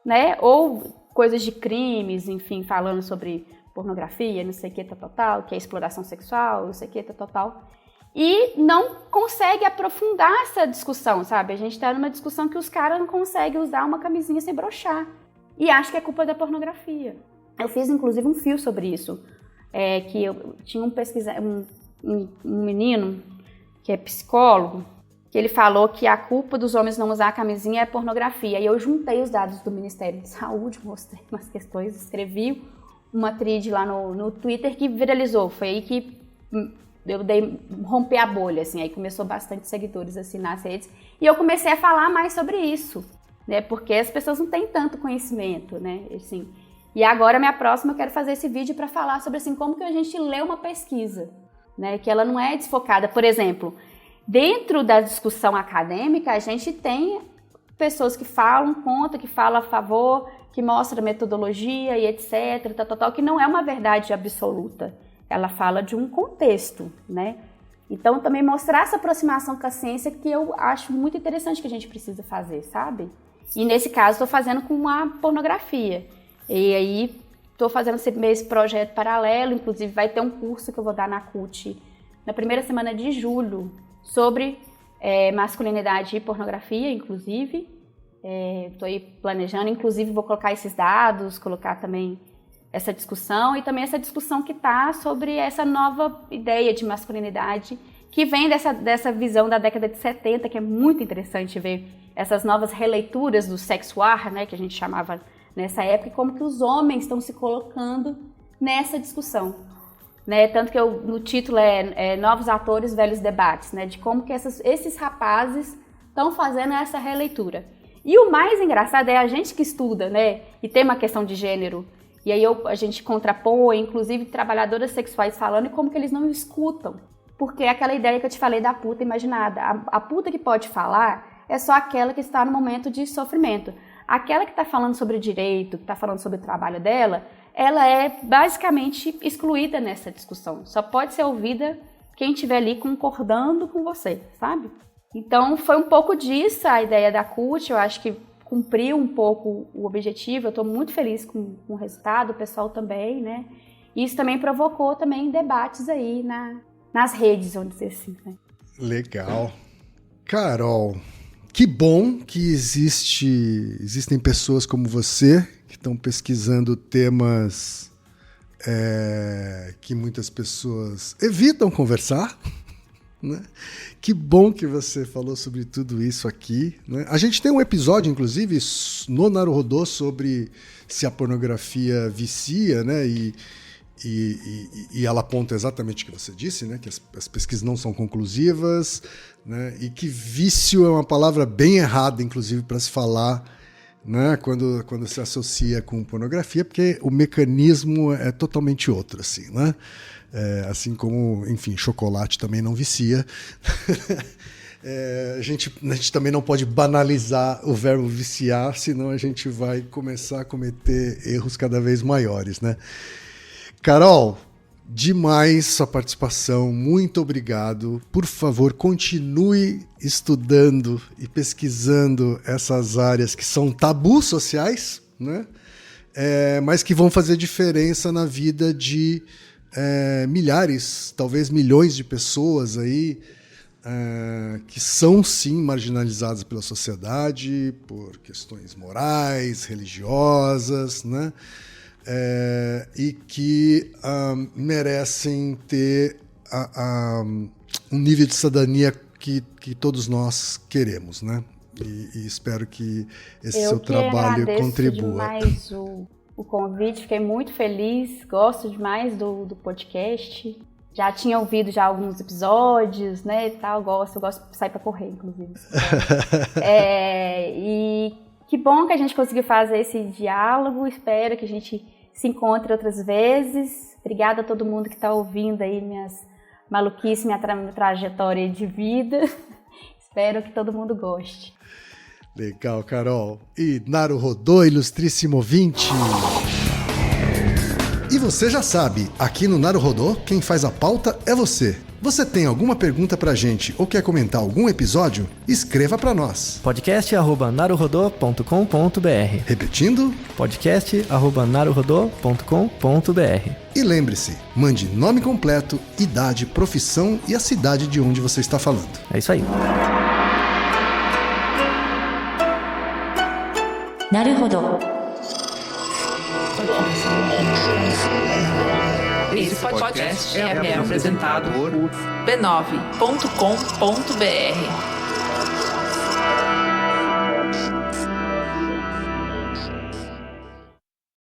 né? Ou coisas de crimes, enfim, falando sobre pornografia, não sei o que, tal, que é exploração sexual, não sei o que, tal. E não consegue aprofundar essa discussão, sabe? A gente está numa discussão que os caras não conseguem usar uma camisinha sem broxar. E acho que é culpa da pornografia. Eu fiz, inclusive, um fio sobre isso, que eu tinha um menino que é psicólogo, que ele falou que a culpa dos homens não usar a camisinha é pornografia. E eu juntei os dados do Ministério de Saúde, mostrei umas questões, escrevi uma thread lá no Twitter que viralizou. Foi aí que eu romper a bolha, assim, aí começou bastante seguidores assim nas redes. E eu comecei a falar mais sobre isso, né? Porque as pessoas não têm tanto conhecimento, né? Assim, e agora, minha próxima, eu quero fazer esse vídeo para falar sobre assim, como que a gente lê uma pesquisa, né? Que ela não é desfocada. Por exemplo, dentro da discussão acadêmica, a gente tem pessoas que falam contra, que falam a favor, que mostram metodologia e etc, tal, que não é uma verdade absoluta. Ela fala de um contexto, né? Então, também mostrar essa aproximação com a ciência que eu acho muito interessante que a gente precisa fazer, sabe? E nesse caso, estou fazendo com a pornografia. E aí, estou fazendo esse projeto paralelo, inclusive vai ter um curso que eu vou dar na CUT na primeira semana de julho sobre masculinidade e pornografia, inclusive. Estou aí planejando, inclusive vou colocar esses dados, colocar também essa discussão e também essa discussão que está sobre essa nova ideia de masculinidade que vem dessa visão da década de 70, que é muito interessante ver essas novas releituras do sexuar, né, que a gente chamava nessa época, e como que os homens estão se colocando nessa discussão, né? Tanto que no título Novos Atores, Velhos Debates, né? De como que esses rapazes estão fazendo essa releitura. E o mais engraçado é a gente que estuda, né? E tem uma questão de gênero, e aí a gente contrapõe, inclusive trabalhadoras sexuais falando, e como que eles não escutam. Porque é aquela ideia que eu te falei da puta imaginada. A puta que pode falar é só aquela que está no momento de sofrimento. Aquela que está falando sobre direito, que está falando sobre o trabalho dela, ela é basicamente excluída nessa discussão. Só pode ser ouvida quem estiver ali concordando com você, sabe? Então, foi um pouco disso a ideia da CUT. Eu acho que cumpriu um pouco o objetivo. Eu estou muito feliz com o resultado, o pessoal também, né? Isso também provocou também debates aí nas redes, vamos dizer assim, né? Legal. Carol, que bom que existem pessoas como você que estão pesquisando temas que muitas pessoas evitam conversar, né? Que bom que você falou sobre tudo isso aqui, né? A gente tem um episódio, inclusive, no Naruhodô sobre se a pornografia vicia, né? E ela aponta exatamente o que você disse, né? Que as pesquisas não são conclusivas, né? E que vício é uma palavra bem errada, inclusive, para se falar, né? Quando se associa com pornografia, porque o mecanismo é totalmente outro, assim, né? Assim como, enfim, chocolate também não vicia. A gente também não pode banalizar o verbo viciar, senão a gente vai começar a cometer erros cada vez maiores, né? Carol, demais sua participação, muito obrigado. Por favor, continue estudando e pesquisando essas áreas que são tabus sociais, né? Mas que vão fazer diferença na vida de milhares, talvez milhões de pessoas aí, que são sim marginalizadas pela sociedade por questões morais, religiosas, né? E que merecem ter um nível de cidadania que todos nós queremos, né? E espero que esse seu trabalho contribua. Eu demais o convite, fiquei muito feliz, gosto demais do podcast. Já tinha ouvido já alguns episódios, né, e tal, eu gosto de sair para correr, inclusive. E que bom que a gente conseguiu fazer esse diálogo, espero que a gente se encontre outras vezes. Obrigada a todo mundo que está ouvindo aí minhas maluquices, minha trajetória de vida. Espero que todo mundo goste. Legal, Carol. E Naruhodô, ilustríssimo ouvinte. E você já sabe, aqui no Naruhodô, quem faz a pauta é você. Você tem alguma pergunta pra gente ou quer comentar algum episódio? Escreva pra nós. podcast@naruhodô.com.br. Repetindo? podcast@naruhodô.com.br. E lembre-se, mande nome completo, idade, profissão e a cidade de onde você está falando. É isso aí. Naruhodô. Esse podcast é apresentado por b9.com.br.